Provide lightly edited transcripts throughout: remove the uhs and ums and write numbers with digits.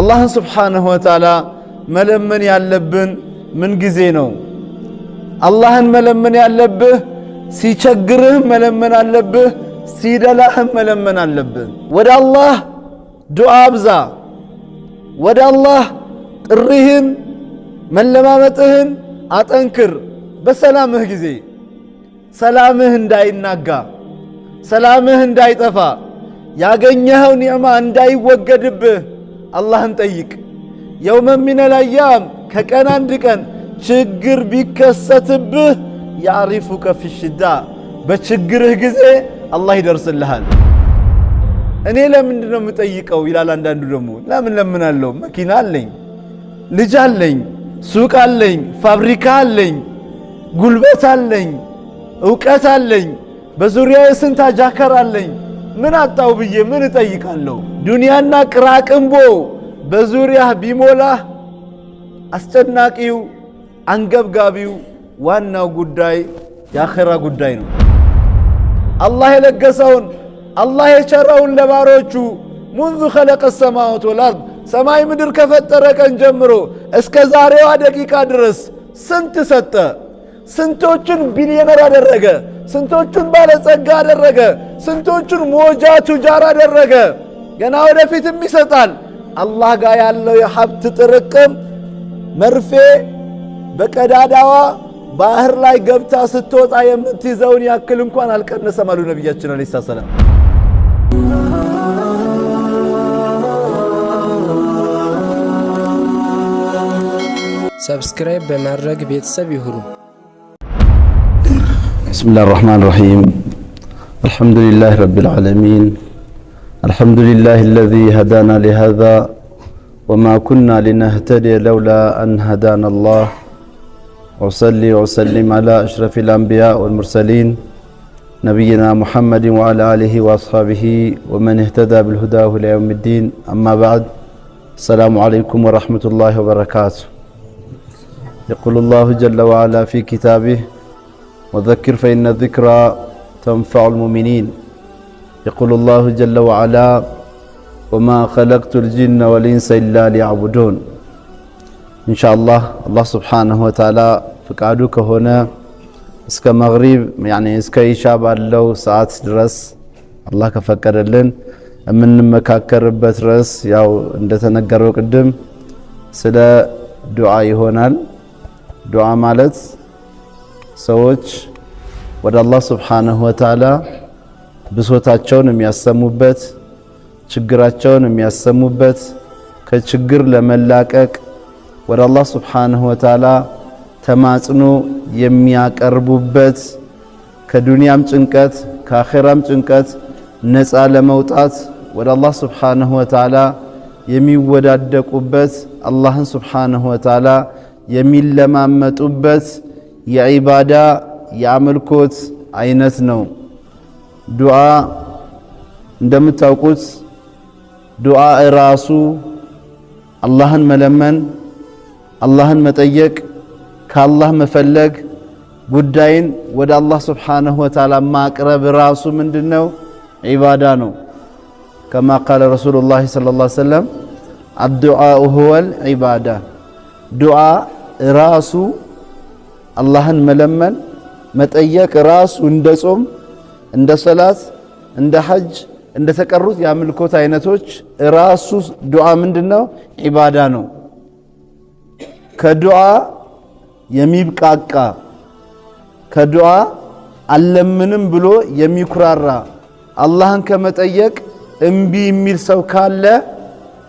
الله سبحانه وتعالى ملمن يالبن من جزينو الله ملمن يالبه سيشجره ملمن يالبه سيدلهم ملمن يالبه ود الله دعاء بزا ود الله الرهن من لما متهن أتنكر بسلامه جزي سلامه انداي ناقا سلامه انداي تفا ያገኘኸው ኒዕማ እንዳይወገድብህ አላህን ጠይቅ። የውመ ሚነል አያም ከቀን አንድ ቀን ችግር ቢከሰትብህ ያዕሪፉከ ፊሽዳ በችግርህ ጊዜ አላህ ይደርስልሃል። እኔ ለምንድነው የምጠይቀው ይላል አንዳንዱ ደግሞ። ለምን ለምናለሁ? መኪና አለኝ፣ ልጅ አለኝ፣ ሱቅ አለኝ፣ ፋብሪካ አለኝ፣ ጉልበት አለኝ፣ ዕውቀት አለኝ፣ በዙሪያዬ ስንት አጃከር አለኝ። ምን አጣው ብዬ ምን እጠይቃለሁ? ዱንያና ቅራቅንቦ በዙሪያህ ቢሞላህ አስጨናቂው አንገብጋቢው ዋናው ጉዳይ የአኺራ ጉዳይ ነው። አላህ የለገሰውን አላህ የቸረውን ለባሮቹ منذ خلق السماوات والارض ሰማይ ምድር ከፈጠረ ቀን ጀምሮ እስከ ዛሬዋ ደቂቃ ድረስ ስንት ሰጠ? ስንቶቹን ቢሊዮነር አደረገ? ስንቶቹን ባለጸጋ አደረገ? ስንቶቹን ሞጃ ቱጃር አደረገ? ገና ወደፊትም ይሰጣል። አላህ ጋር ያለው የሀብት ጥርቅም መርፌ በቀዳዳዋ ባህር ላይ ገብታ ስትወጣ የምትይዘውን ያክል እንኳን አልቀነሰም አሉ ነብያችን አለይሂ ሰላም። ሰብስክራይብ በማድረግ ቤተሰብ ይሁኑ። بسم الله الرحمن الرحيم الحمد لله رب العالمين الحمد لله الذي هدانا لهذا وما كنا لنهتدي لولا أن هدانا الله وصلي وسلم على أشرف الأنبياء والمرسلين نبينا محمد وعلى آله وأصحابه ومن اهتدى بالهدى إلى يوم الدين أما بعد السلام عليكم ورحمة الله وبركاته يقول الله جل وعلا في كتابه وذكر فإن الذكرى تنفع المؤمنين يقول الله جل وعلا وما خلقت الجن والإنس إلا ليعبدون إن شاء الله الله سبحانه وتعالى فقعدوك هنا اسك مغرب يعني اسك إشاب اللو ساعات درس الله كفكر لن من مكاكر بترس ياو اندتنا قروا قدم سلا دعاء هنا دعاء مالت ሰዎች ወደ አላህ Subhanahu Wa Ta'ala ብሶታቸውን የሚያሰሙበት ችግራቸውን የሚያሰሙበት ከችግር ለመላቀቅ ወደ አላህ Subhanahu Wa Ta'ala ተማጽኖ የሚያቀርቡበት ከዱንያም ጭንቀት ከአኺራም ጭንቀት ነፃ ለመውጣት ወደ አላህ Subhanahu Wa Ta'ala የሚወዳደቁበት አላህን Subhanahu Wa Ta'ala የሚለማመጡበት የዒባዳ የአምልኮት አይነት ነው። ዱዓ እንደምታውቁት ዱዓ ራሱ አላህን መለመን፣ አላህን መጠየቅ፣ ከአላህ መፈለግ፣ ጉዳይን ወደ አላህ Subhanahu Wa Ta'ala ማቅረብ ራሱ ምንድነው? ዒባዳ ነው። كما قال رسول الله صلى الله عليه وسلم الدعاء هو العبادة ዱዓ ራሱ አላህን መለመን መጠየቅ ራሱ እንደ ጾም እንደ ሰላት እንደ ሐጅ እንደ ተቀሩት የአምልኮት አይነቶች ራሱ ዱዓ ምንድነው? ዒባዳ ነው። ከዱዓ የሚብቃቃ ከዱዓ አለምንም ብሎ የሚኩራራ አላህን ከመጠየቅ እምቢ የሚል ሰው ካለ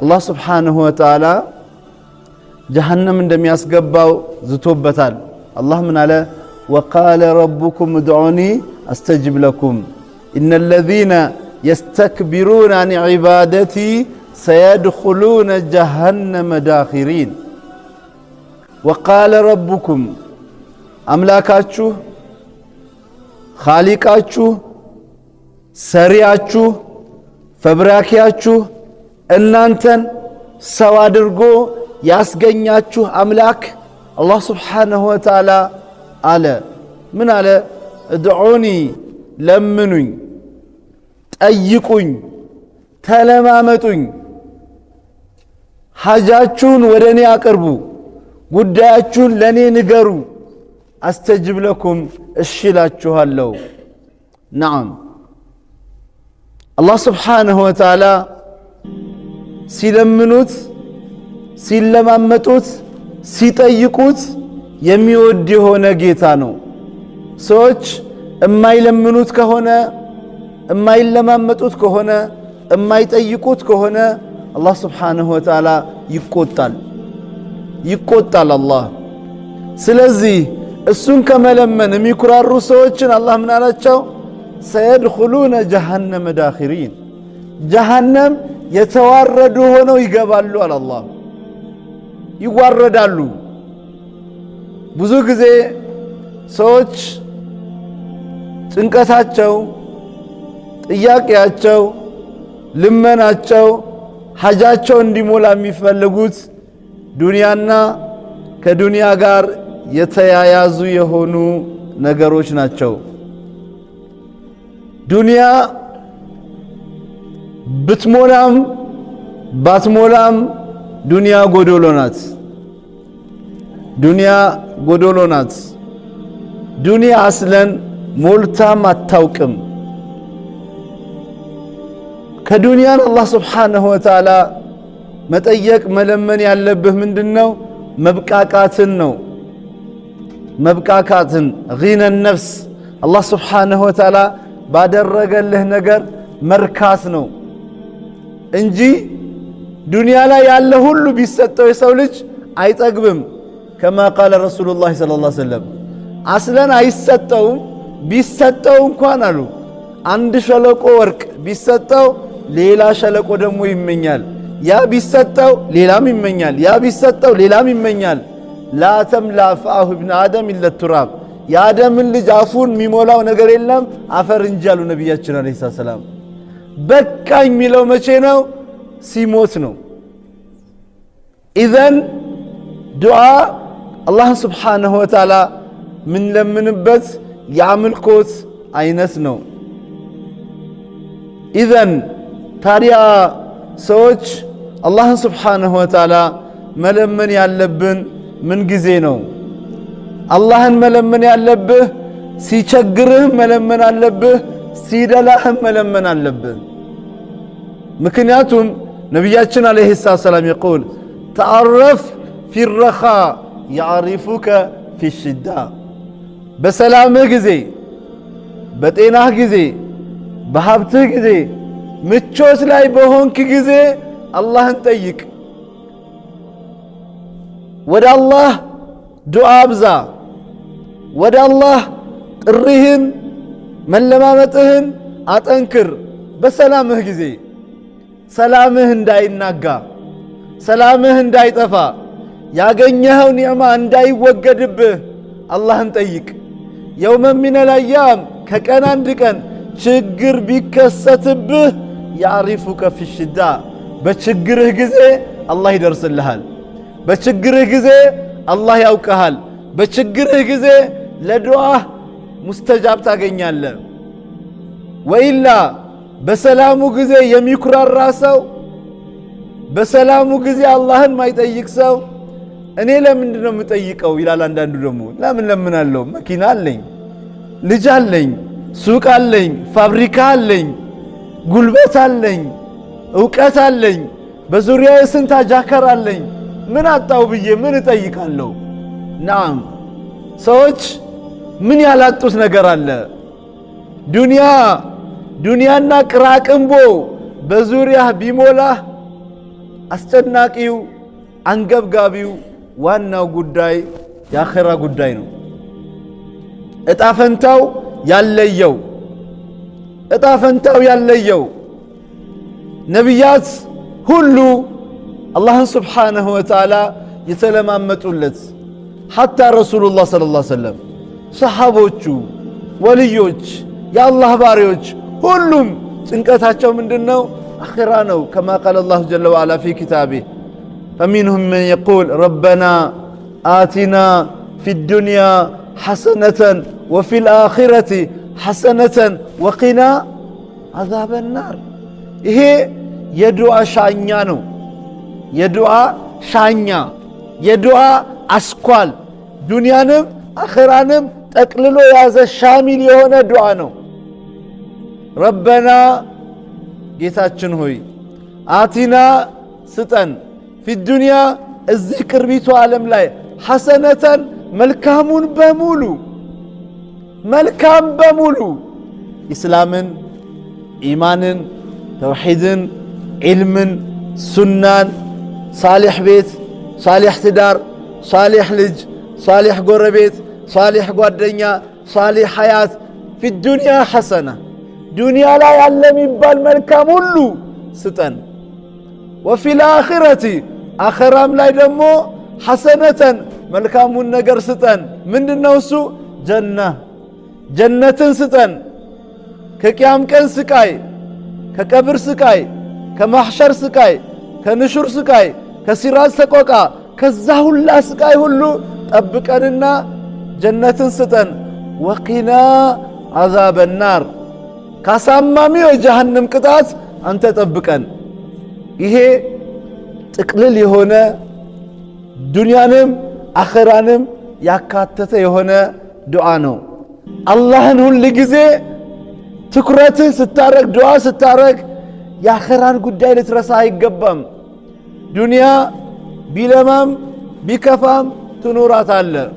አላህ Subhanahu Wa Ta'ala ጀሃነም እንደሚያስገባው ዝቶበታል። الله من على وقال ربكم ادعوني استجب لكم ان الذين يستكبرون عن عبادتي سيدخلون جهنم داخرين وقال ربكم املاكاچو خالقاچو سرياچو فبراكياچو እናንተን ሰው አድርጎ ያስገኛችሁ አምላክ الله سبحانه وتعالى على من على ادعوني لمنوኝ ጠይቁኝ ተለማመጡኝ ሐጃችሁን ወደኔ አቅርቡ ጉዳያችሁን ለኔ ንገሩ አስተጅብ ለኩም እሽላችኋለሁ نعم الله سبحانه وتعالى ሲለምኑት ሲለማመጡት ሲጠይቁት የሚወድ የሆነ ጌታ ነው ሰዎች እማይለምኑት ከሆነ እማይለማመጡት ከሆነ እማይጠይቁት ከሆነ አላህ Subhanahu Wa Ta'ala ይቆጣል አላህ ስለዚህ እሱን ከመለመን የሚኩራሩ ሰዎችን አላህ ምን አላቸው ሰይድኹሉነ ጀሃነም ዳኺሪን ጀሃነም የተዋረዱ ሆነው ይገባሉ አለ አላህ ይዋረዳሉ ብዙ ጊዜ ሰዎች ጭንቀታቸው ጥያቄያቸው ልመናቸው ሐጃቸው እንዲሞላ የሚፈልጉት ዱንያና ከዱንያ ጋር የተያያዙ የሆኑ ነገሮች ናቸው ዱንያ ብትሞላም ባትሞላም ዱንያ ጎዶሎ ናት ዱንያ አስለን ሞልታም አታውቅም ከዱንያን አላህ Subhanahu Wa Ta'ala መጠየቅ መለመን ያለብህ ምንድነው መብቃቃትን ነው መብቃቃትን غنى النفس አላህ Subhanahu Wa Ta'ala ባደረገልህ ነገር መርካት ነው እንጂ ዱንያ ላይ ያለ ሁሉ ቢሰጠው የሰው ልጅ አይጠግብም كما قال رسول الله صلى الله عليه وسلم አስለን አይሰጠው ቢሰጠው እንኳን አሉ አንድ ሸለቆ ወርቅ ቢሰጠው ሌላ ሸለቆ ደግሞ ይመኛል ያ ቢሰጠው ሌላም ይመኛል ያ ቢሰጠው ሌላም ይመኛል لا تملا فاه ابن آدم إلا التراب የአደምን ልጅ አፉን የሚሞላው ነገር የለም አፈር እንጂ አሉ ነብያችን አለይሂ ሰላም በቃኝ የሚለው መቼ ነው ሲሞት ነው ኢዘን ዱዓ አላህ Subhanahu Wa Ta'ala ምን ለምንበት ያምልኮት አይነት ነው ኢዘን ታዲያ ሰዎች አላህ Subhanahu Wa Ta'ala መለመን ያለብን ምን ጊዜ ነው አላህን መለመን ያለብህ ሲቸግርህ መለመን አለብህ ሲደላህ መለመን አለብህ ምክንያቱም ነብያችን አለይሂ ሰላም يقول تعرف في الرخاء يعرفك في الشدة በሰላምህ ጊዜ በጤናህ ጊዜ በሀብትህ ጊዜ ምቾት ላይ በሆንክ ጊዜ አላህን ጠይቅ ወደ አላህ ዱዓ አብዛ ወደ አላህ ጥሪህን መለማመጥህን አጠንክር በሰላምህ ጊዜ ሰላምህ እንዳይናጋ ሰላምህ እንዳይጠፋ ያገኘኸው ኒዕማ እንዳይወገድብህ አላህን ጠይቅ የውመ ሚነል አያም ከቀን አንድ ቀን ችግር ቢከሰትብህ ያዕሪፉከ ፊ ሽዳ በችግርህ ጊዜ አላህ ይደርስልሃል በችግርህ ጊዜ አላህ ያውቀሃል በችግርህ ጊዜ ለዱዓህ ሙስተጃብ ታገኛለህ ወኢላ በሰላሙ ጊዜ የሚኩራራ ሰው በሰላሙ ጊዜ አላህን ማይጠይቅ ሰው እኔ ለምንድነው የምጠይቀው ይላል አንዳንዱ ደግሞ ለምን አለው መኪና አለኝ ልጅ አለኝ ሱቅ አለኝ ፋብሪካ አለኝ ጉልበት አለኝ ዕውቀት አለኝ በዙሪያዬ ስንት አጃከር አለኝ ምን አጣው ብዬ ምን እጠይቃለሁ ናም ሰዎች ምን ያላጡት ነገር አለ ዱንያና ቅራቅንቦ በዙሪያ ቢሞላ አስጨናቂው አንገብጋቢው ዋናው ጉዳይ የአኺራ ጉዳይ ነው እጣፈንታው ያለየው ነብያት ሁሉ አላህን Subhanahu Wa Ta'ala የተለማመጡለት حتى ረሱሉላህ ሰለላሁ ዐለይሂ ወሰለም ሰሃቦቹ ወልዮች የአላህ ባሪዎች ሁሉም ጭንቀታቸው ምንድነው አኺራ ነው كما قال الله جل وعلا في كتابه فمنهم من يقول ربنا آتنا في الدنيا حسنة وفي الآخرة حسنة وقنا عذاب النار ይሄ የዱዓ ሻኛ ነው የዱዓ ሻኛ የዱዓ አስኳል ዱንያንም አኺራንም ጠቅልሎ የያዘ ሻሚል የሆነ ዱዓ ነው። ረበና ጌታችን ሆይ አቲና ስጠን ፊዱንያ እዚህ ቅርቢቱ ዓለም ላይ ሐሰነተን መልካሙን በሙሉ መልካም በሙሉ ኢስላምን፣ ኢማንን፣ ተውሒድን፣ ዒልምን፣ ሱናን፣ ሳሊሕ ቤት፣ ሳሊሕ ትዳር፣ ሳሊሕ ልጅ፣ ሳሊሕ ጎረቤት፣ ሳሊሕ ጓደኛ፣ ሳሊሕ ሐያት ፊዱንያ ሐሰና ዱንያ ላይ ያለ የሚባል መልካም ሁሉ ስጠን። ወፊል አኺረቲ አኸራም ላይ ደግሞ ሐሰነተን መልካሙን ነገር ስጠን። ምንድነው እሱ? ጀነትን ስጠን። ከቅያም ቀን ስቃይ፣ ከቀብር ስቃይ፣ ከማሕሸር ስቃይ፣ ከንሹር ስቃይ፣ ከሲራዝ ሰቆቃ ከዛ ሁላ ስቃይ ሁሉ ጠብቀንና ጀነትን ስጠን። ወቂና ዓዛበ ናር ካሳማሚው የጀሃነም ቅጣት አንተ ጠብቀን። ይሄ ጥቅልል የሆነ ዱንያንም አኺራንም ያካተተ የሆነ ዱዓ ነው። አላህን ሁል ጊዜ ትኩረትህ ስታረግ ዱዓ ስታረግ የአኺራን ጉዳይ ልትረሳ አይገባም። ዱንያ ቢለማም ቢከፋም ትኖራታለህ፣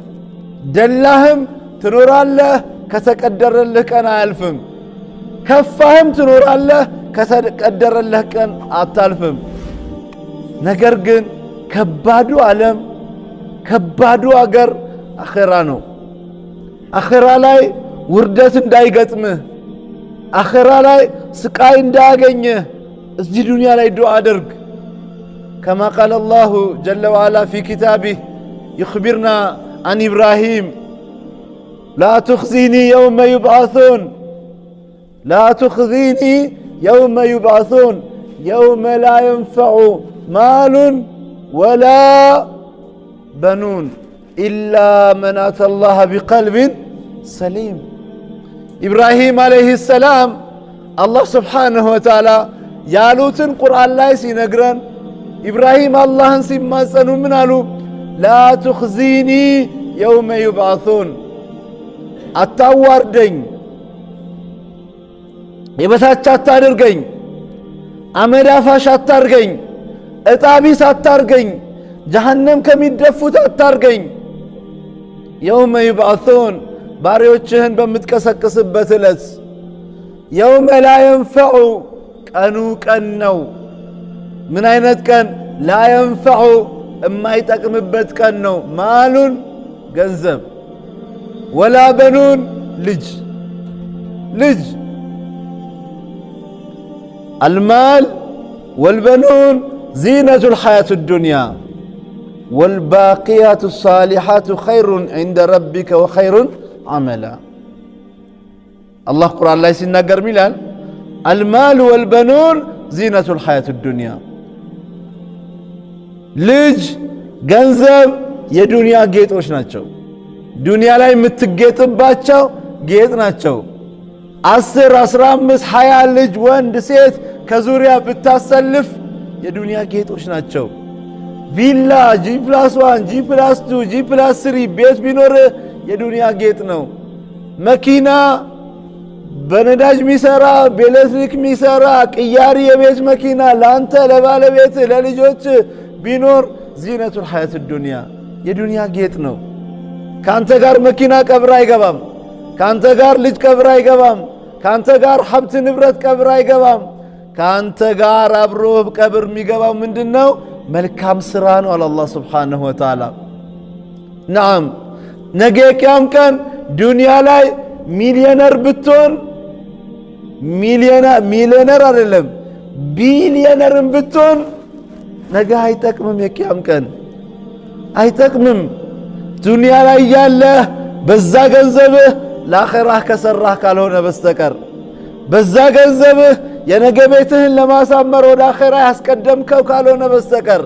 ደላህም ትኖራለህ፣ ከተቀደረልህ ቀን አያልፍም። ከፋህም ትኖራለህ፣ ከተቀደረልህ ቀን አታልፍም። ነገር ግን ከባዱ ዓለም ከባዱ አገር አኺራ ነው። አኺራ ላይ ውርደት እንዳይገጥምህ፣ አኺራ ላይ ስቃይ እንዳያገኝህ እዚህ ዱንያ ላይ ዱዓ አድርግ። ከማ ቃለ አላሁ ጀለ ወዓላ ፊ ኪታቢህ ይኽቢርና አን ኢብራሂም ላ ትኽዚኒ የውመ ዩብዓሱን ላ ትኽዚኒ የውመ ዩብዓሱን የውመ ላ የንፈዑ ማሉን ወላ በኑን ኢላ መን አተላህ ቢቀልቢን ሰሊም። ኢብራሂም ዓለይሂ ሰላም አላህ ስብሓንሁ ወተዓላ ያሉትን ቁርአን ላይ ሲነግረን ኢብራሂም አላህን ሲማጸኑ ምን አሉ? ላ ትኽዚኒ የውመ ዩብዓሱን፣ አታዋርደኝ፣ የበታች አታድርገኝ፣ አመድ አፋሽ አታርገኝ፣ እጣቢስ አታርገኝ፣ ጀሃነም ከሚደፉት አታርገኝ። የውመ ዩብዓሱን ባሪዎችህን በምትቀሰቅስበት ዕለት የውመ ላ የንፈዑ ቀኑ ቀን ነው። ምን አይነት ቀን? ላ የንፈዑ የማይጠቅምበት ቀን ነው። ማሉን ገንዘብ፣ ወላ በኑን ልጅ አልማል ወልበኑን ዚነቱል ሐያቱ ዱንያ ወልባቂያቱ ሳሊሓቱ ኸይሩን ዒንደ ረቢከ ወኸይሩን ዓመላ። አላህ ቁርአን ላይ ሲናገር ሚላል አልማል ወልበኑን ዚነቱል ሐያቱ ዱንያ፣ ልጅ ገንዘብ የዱንያ ጌጦች ናቸው። ዱንያ ላይ የምትጌጥባቸው ጌጥ ናቸው። 10፣ 15፣ 20 ልጅ ወንድ ሴት ከዙሪያ ብታሰልፍ የዱንያ ጌጦች ናቸው። ቪላ G+1 G+2 G+3 ቤት ቢኖር የዱንያ ጌጥ ነው። መኪና በነዳጅ ሚሰራ በኤሌክትሪክ ሚሰራ ቅያሪ የቤት መኪና ለአንተ ለባለቤት ለልጆች ቢኖር ዚነቱል ሐያት ዱንያ የዱንያ ጌጥ ነው። ካንተ ጋር መኪና ቀብር አይገባም። ካንተ ጋር ልጅ ቀብር አይገባም። ካንተ ጋር ሀብት ንብረት ቀብር አይገባም። ካንተ ጋር አብሮ ቀብር የሚገባው ምንድነው? መልካም ስራ ነው አለ አላህ ሱብሓነሁ ወተዓላ። ነዓም ነገ ቂያም ቀን ዱንያ ላይ ሚሊዮነር ብትሆን ሚሊዮነር አይደለም ቢሊዮነርም ብትሆን ነገ አይጠቅምም። የቂያም ቀን አይጠቅምም። ዱንያ ላይ ያለህ በዛ ገንዘብህ ለአኺራህ ከሰራህ ካልሆነ በስተቀር በዛ ገንዘብህ የነገ ቤትህን ለማሳመር ወደ አኺራ ያስቀደምከው ካልሆነ በስተቀር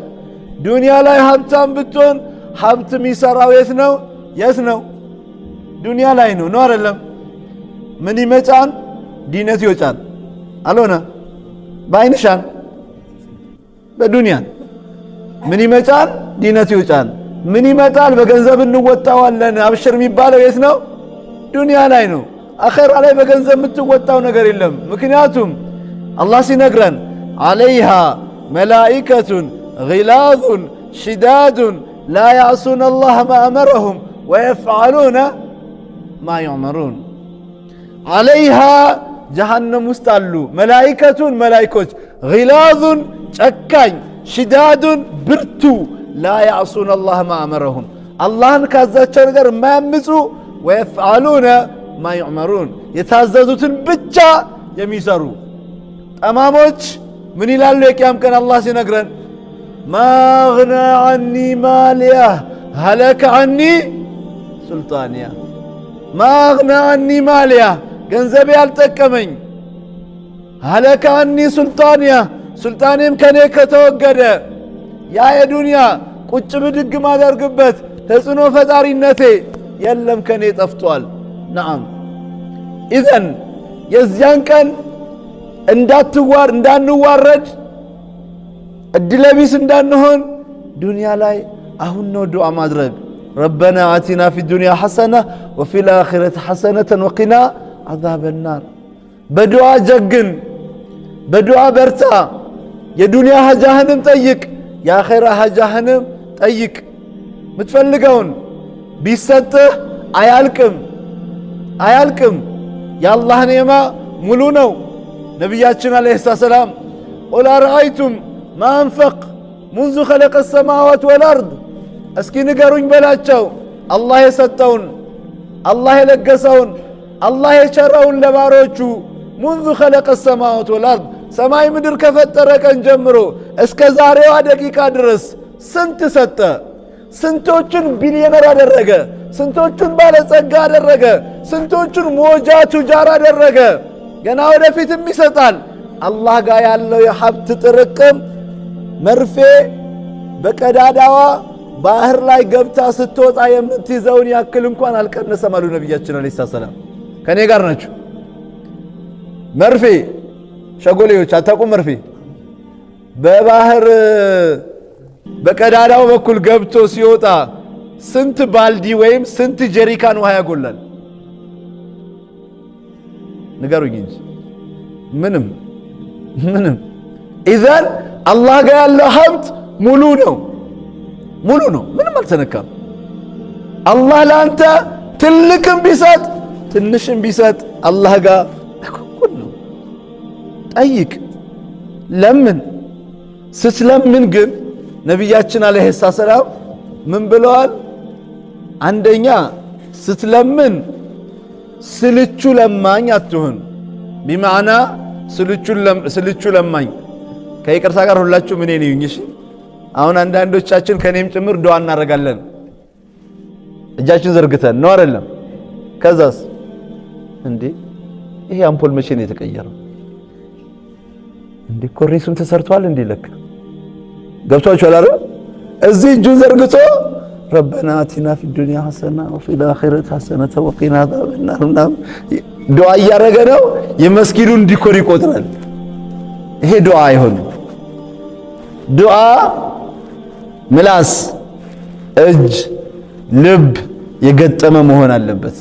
ዱንያ ላይ ሀብታም ብትሆን ሀብት የሚሰራው የት ነው? ዱንያ ላይ ነው አይደለም? ምን ይመጫን? ዲነት ይወጫን አልሆነ በአይንሻን በዱንያን ምን ይመጣል? ዲነት ይውጫል። ምን ይመጣል? በገንዘብ እንወጣዋለን። አብሽር የሚባለው የት ነው? ዱንያ ላይ ነው። አኼራ ላይ በገንዘብ የምትወጣው ነገር የለም። ምክንያቱም አላህ ሲነግረን ዓለይሃ መላኢከቱን ጊላዙን ሽዳዱን ላ ያዕሱነ አላህ ማ አመረሁም ወየፍዓሉነ ማ ዩዕመሩን። ዓለይሃ ጀሃነም ውስጥ አሉ መላኢከቱን መላኢኮች፣ ጊላዙን ጨካኝ፣ ሽዳዱን ብርቱ፣ ላ ያዕሱነ አላህ ማ አመረሁም አላህን ካዛቸው ነገር የማያምፁ፣ ወየፍዓሉነ ማ ዩዕመሩን የታዘዙትን ብቻ የሚሰሩ። ጠማሞች ምን ይላሉ? የቅያም ቀን አላህ ሲነግረን ማ አግና ዐኒ ማሊያ ሀለከ ዐኒ ሱልጣንያ። ማ አግና ዐኒ ማሊያ ገንዘቤ ያልጠቀመኝ፣ ሀለከ ዐኒ ሱልጣንያ ሱልጣኔም ከኔ ከተወገደ፣ ያ የዱንያ ቁጭ ብድግ ማደርግበት ተጽዕኖ ፈጣሪነቴ የለም ከኔ ጠፍቷል። ነዓም ኢዘን የዚያን ቀን እንዳንዋረድ እድለቢስ እንዳንሆን ዱንያ ላይ አሁን ነው ዱዓ ማድረግ። ረበና አቲና ፊ ዱንያ ሐሰነ ወፊል አኺረቲ ሐሰነተን ወቂና ዓዛበ ናር። በዱዓ ጀግን፣ በዱዓ በርታ። የዱንያ ሀጃህንም ጠይቅ፣ የአኼራ ሀጃህንም ጠይቅ። ምትፈልገውን ቢሰጥህ አያልቅም። የአላህ ኒዕማ ሙሉ ነው። ነቢያችን ዓለይሂ ሰላም ቁል አረአይቱም ማ አንፈቅ ሙንዙ ኸለቀ ሰማዋት ወልአርድ፣ እስኪ ንገሩኝ በላቸው አላህ የሰጠውን፣ አላህ የለገሰውን፣ አላህ የቸረውን ለባሮቹ ሙንዙ ኸለቀ ሰማዋት ወልአርድ፣ ሰማይ ምድር ከፈጠረ ቀን ጀምሮ እስከ ዛሬዋ ደቂቃ ድረስ ስንት ሰጠ? ስንቶቹን ቢሊዮነር አደረገ? ስንቶቹን ባለጸጋ አደረገ? ስንቶቹን ሞጃ ቱጃር አደረገ? ገና ወደፊትም ይሰጣል። አላህ ጋር ያለው የሀብት ጥርቅም መርፌ በቀዳዳዋ ባህር ላይ ገብታ ስትወጣ የምትይዘውን ያክል እንኳን አልቀነሰም አሉ ነቢያችን ዓለይሂ ሰላም። ከኔ ጋር ናችሁ? መርፌ ሸጎሌዎች አታውቁም? መርፌ በባህር በቀዳዳው በኩል ገብቶ ሲወጣ ስንት ባልዲ ወይም ስንት ጀሪካን ውሃ ያጎላል? ንገሩኝ እንጂ ምንም። ኢዘን አላህ ጋር ያለው ሀብት ሙሉ ነው፣ ምንም አልተነካም። አላህ ለአንተ ትልቅም ቢሰጥ ትንሽም ቢሰጥ አላህ ጋር እኩል ነው። ጠይቅ፣ ለምን። ስትለምን ግን ነቢያችን ዓለይሂ ሰላም ምን ብለዋል? አንደኛ ስትለምን ስልቹ ለማኝ አትሁን። ቢማዕና ስልቹ ለማኝ። ከይቅርታ ጋር ሁላችሁ ምን ነኝ? እሺ አሁን አንዳንዶቻችን ከኔም ጭምር ዱዓ እናደርጋለን እጃችን ዘርግተን ነው አይደለም? ከዛስ እንዴ ይሄ አምፖል መቼ ነው የተቀየረው? እንዴ ኮርኒሱም ተሰርቷል እንዴ? ለካ ገብቷችኋል አይደል? እዚህ እጁን ዘርግቶ ረበና አቲና ፊ ዱንያ ሐሰና ወፊል አኺረቲ ሐሰነተ ወቂና ዓዛበናር ዱዓ እያደረገ ነው። የመስጊዱን ዲኮር ይቆጥራል። ይሄ ዱዓ አይሆንም። ዱዓ ምላስ፣ እጅ፣ ልብ የገጠመ መሆን አለበት።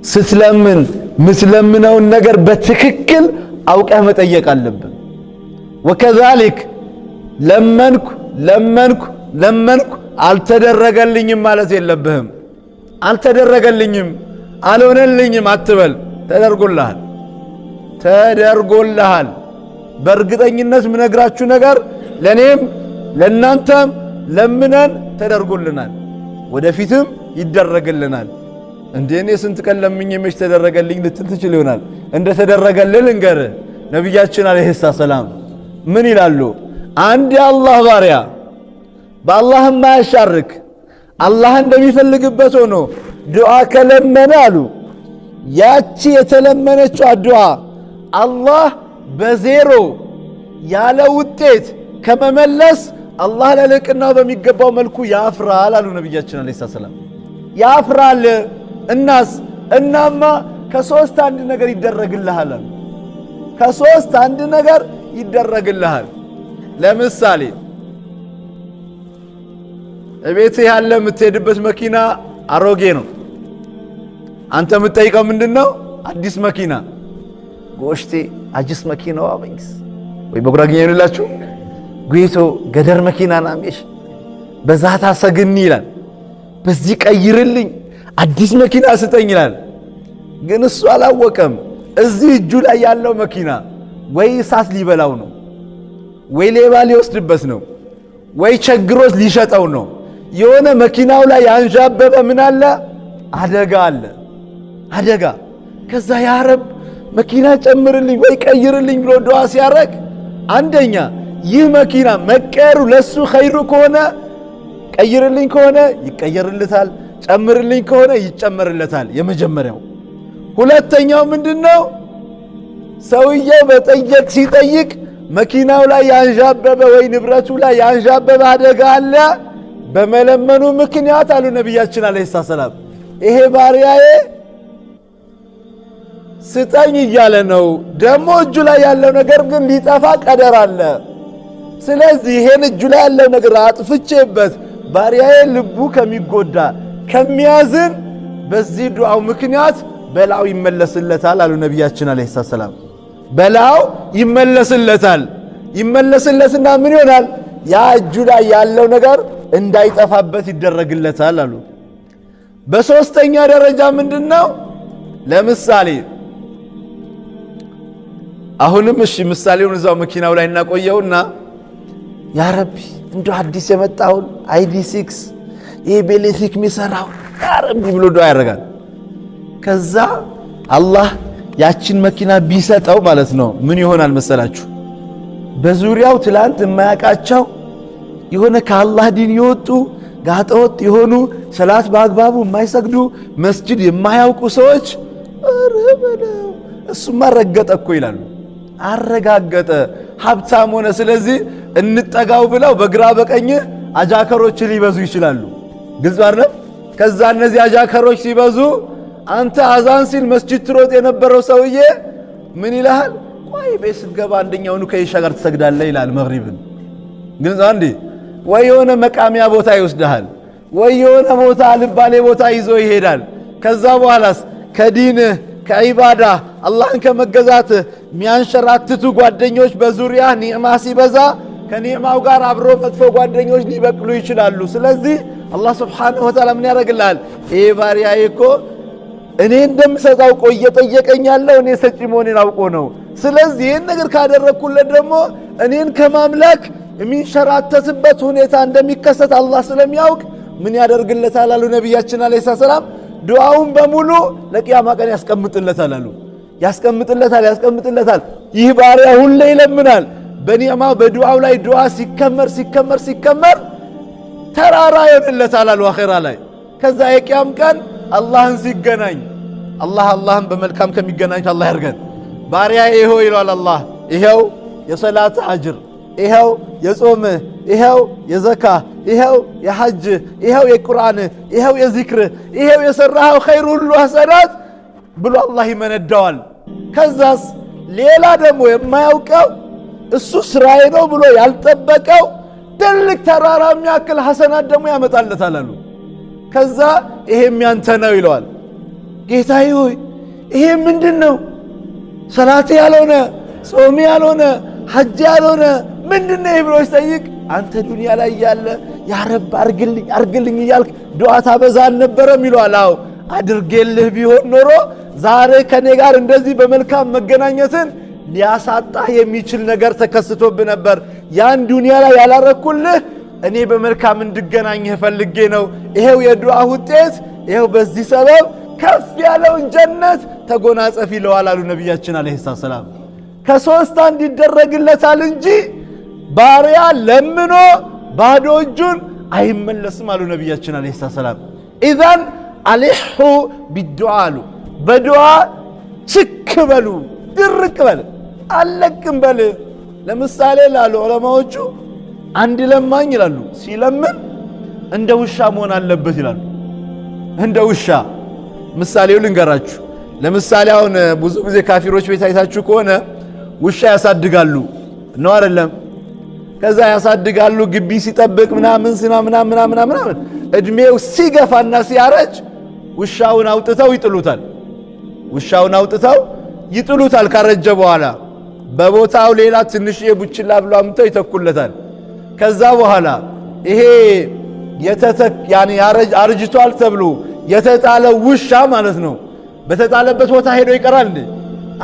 ስትለምን ምትለምነውን ነገር በትክክል አውቀህ መጠየቅ አለብን። ወከዛሊክ ለመንኩ አልተደረገልኝም ማለት የለብህም። አልተደረገልኝም አልሆነልኝም አትበል። ተደርጎልሃል። በእርግጠኝነት ምነግራችሁ ነገር ለኔም ለናንተም ለምነን ተደርጎልናል፣ ወደፊትም ይደረግልናል። እንዴ እኔ ስንት ቀን ለምኜ መች ተደረገልኝ ልትል ትችል ይሆናል። እንደ ተደረገልን እንገርህ። ነቢያችን ዓለይሂ ሰላም ምን ይላሉ? አንድ የአላህ ባሪያ በአላህ የማያሻርክ አላህ እንደሚፈልግበት ሆኖ ዱዓ ከለመነ አሉ ያቺ የተለመነችው ዱዓ አላህ በዜሮ ያለ ውጤት ከመመለስ አላህ ለልቅናው በሚገባው መልኩ ያፍራል አሉ ነቢያችን ዓለይሂ ሰላም። ያፍራል። እናማ ከሶስት አንድ ነገር ይደረግልሃል። ከሶስት አንድ ነገር ይደረግልሃል። ለምሳሌ እቤት ያለ የምትሄድበት መኪና አሮጌ ነው። አንተ የምትጠይቀው ምንድነው? አዲስ መኪና። ጎሽቴ አዲስ መኪናው አበኝስ ወይ በጉራጌኛ ይላችሁ ጉይቶ ገደር መኪና ናምሽ በዛታ ሰግኒ ይላል። በዚህ ቀይርልኝ አዲስ መኪና ስጠኝ ይላል። ግን እሱ አላወቀም። እዚህ እጁ ላይ ያለው መኪና ወይ እሳት ሊበላው ነው፣ ወይ ሌባ ሊወስድበት ነው፣ ወይ ቸግሮት ሊሸጠው ነው። የሆነ መኪናው ላይ ያንዣበበ ምን አለ? አደጋ አለ፣ አደጋ። ከዛ ያ ረብ መኪና ጨምርልኝ ወይ ቀይርልኝ ብሎ ዱዓ ሲያረግ አንደኛ ይህ መኪና መቀየሩ ለሱ ኸይሩ ከሆነ ቀይርልኝ ከሆነ ይቀየርለታል፣ ጨምርልኝ ከሆነ ይጨመርለታል። የመጀመሪያው። ሁለተኛው ምንድነው? ሰውየው በጠየቅ ሲጠይቅ መኪናው ላይ ያንዣበበ ወይ ንብረቱ ላይ ያንዣበበ አደጋ አለ። በመለመኑ ምክንያት አሉ ነቢያችን አለይሂ ሰላም ይሄ ባሪያዬ ስጠኝ እያለ ነው፣ ደግሞ እጁ ላይ ያለው ነገር ግን ሊጠፋ ቀደር አለ። ስለዚህ ይሄን እጁ ላይ ያለው ነገር አጥፍቼበት ባሪያዬ ልቡ ከሚጎዳ ከሚያዝን በዚህ ዱዓው ምክንያት በላው ይመለስለታል አሉ ነቢያችን አለይሂ ሰላም። በላው ይመለስለታል። ይመለስለትና ምን ይሆናል? ያ እጁ ላይ ያለው ነገር እንዳይጠፋበት ይደረግለታል አሉ። በሶስተኛ ደረጃ ምንድነው? ለምሳሌ አሁንም እሺ ምሳሌውን እዛው መኪናው ላይ እናቆየውና ያ ረቢ እንደ አዲስ የመጣውን ID6 ይሄ በኤሌክትሪክ የሚሰራው ያ ረቢ ብሎ ዱዓ ያደርጋል። ከዛ አላህ ያችን መኪና ቢሰጠው ማለት ነው ምን ይሆናል መሰላችሁ? በዙሪያው ትላንት የማያውቃቸው የሆነ ከአላህ ዲን የወጡ ጋጠወጥ የሆኑ ሰላት በአግባቡ የማይሰግዱ መስጂድ የማያውቁ ሰዎች አረበለው እሱማ ረገጠ እኮ ይላሉ። አረጋገጠ ሀብታም ሆነ። ስለዚህ እንጠጋው ብለው በግራ በቀኝ አጃከሮች ሊበዙ ይችላሉ። ግልጽ አይደለም? ከዛ እነዚህ አጃከሮች ሲበዙ አንተ አዛን ሲል መስጂድ ትሮጥ የነበረው ሰውዬ ምን ይልሃል? ቆይ ቤት ስትገባ አንደኛውኑ ከኢሻ ጋር ትሰግዳለህ ይላል መግሪብን። ግልጽ አንዴ ወይ የሆነ መቃሚያ ቦታ ይወስድሃል፣ ወይ የሆነ ቦታ ልባሌ ቦታ ይዞ ይሄዳል። ከዛ በኋላስ ከዲንህ ከዒባዳ አላህን ከመገዛትህ የሚያንሸራትቱ ጓደኞች በዙሪያ ኒዕማ ሲበዛ ከኒዕማው ጋር አብሮ መጥፎ ጓደኞች ሊበቅሉ ይችላሉ። ስለዚህ አላህ ስብሓነሁ ወተዓላ ምን ያደርግልሃል? ይሄ ባሪያዬ እኮ እኔ እንደምሰጣው ቆይ እየጠየቀኝ ያለው እኔ ሰጪ መሆኔን አውቆ ነው። ስለዚህ ይህን ነገር ካደረግኩለት ደግሞ እኔን ከማምለክ የሚንሸራተትበት ሁኔታ እንደሚከሰት አላህ ስለሚያውቅ ምን ያደርግለታል አሉ ነቢያችን አለይሂ ሰላም። ዱዓውን በሙሉ ለቂያማ ቀን ያስቀምጥለታል አሉ። ያስቀምጥለታል። ይህ ባሪያ ሁሌ ይለምናል። በኒዕማው በዱዓው ላይ ዱዓ ሲከመር ተራራ ይሆንለታል አሉ አኺራ ላይ። ከዛ የቂያም ቀን አላህን ሲገናኝ አላህን በመልካም ከሚገናኝ አላህ ያርገን። ባሪያዬ ይኸው ይለዋል አላህ፣ ይኸው የሰላት አጅር፣ ይኸው የጾምህ፣ ይኸው የዘካ፣ ይኸው የሐጅ፣ ይኸው የቁርአን፣ ይኸው የዚክር፣ ይኸው የሰራኸው ኸይር ሁሉ ሐሰናት ብሎ አላህ ይመነዳዋል። ከዛስ ሌላ ደግሞ የማያውቀው እሱ ስራዬ ነው ብሎ ያልጠበቀው ትልቅ ተራራ የሚያክል ሐሰናት ደግሞ ያመጣለታል አሉ። ከዛ ይሄም ያንተ ነው ይለዋል። ጌታዬ ሆይ ይሄ ምንድን ነው? ሰላቴ ያልሆነ ጾሜ ያልሆነ ሐጅ ያልሆነ ምንድን ነው ብሎ ሲጠይቅ አንተ ዱንያ ላይ ያለ ያ ረብ አርግልኝ እያልክ ዱዓ ታበዛ አልነበረም ይለዋል። አዎ አድርጌልህ ቢሆን ኖሮ ዛሬ ከኔ ጋር እንደዚህ በመልካም መገናኘትን ሊያሳጣህ የሚችል ነገር ተከስቶብህ ነበር። ያን ዱንያ ላይ ያላረኩልህ እኔ በመልካም እንድገናኝህ ፈልጌ ነው። ይሄው የዱዓ ውጤት፣ ይሄው በዚህ ሰበብ ከፍ ያለውን ጀነት ተጎናጸፍ ይለዋል አሉ ነቢያችን አለይሂ ሰላም። ከሶስት አንድ ይደረግለታል እንጂ ባሪያ ለምኖ ባዶ እጁን አይመለስም አሉ ነቢያችን አለይሂ ሰላም። ኢዘን አሊሑ ቢዱዓ አሉ፣ በዱዓ ችክ በሉ፣ ድርቅ በል፣ አለቅም በል። ለምሳሌ ላሉ ዑለማዎቹ አንድ ለማኝ ይላሉ ሲለምን እንደ ውሻ መሆን አለበት ይላሉ። እንደ ውሻ ምሳሌው ልንገራችሁ። ለምሳሌ አሁን ብዙ ጊዜ ካፊሮች ቤት አይታችሁ ከሆነ ውሻ ያሳድጋሉ ነው አይደለም? ከዛ ያሳድጋሉ ግቢ ሲጠብቅ ምናምን እድሜው ሲገፋና ሲያረጅ ውሻውን አውጥተው ይጥሉታል ካረጀ በኋላ በቦታው ሌላ ትንሽ የቡችላ ብሎ አምጥተው ይተኩለታል ከዛ በኋላ ይሄ አርጅቷል ተብሎ የተጣለ ውሻ ማለት ነው በተጣለበት ቦታ ሄዶ ይቀራል እንዴ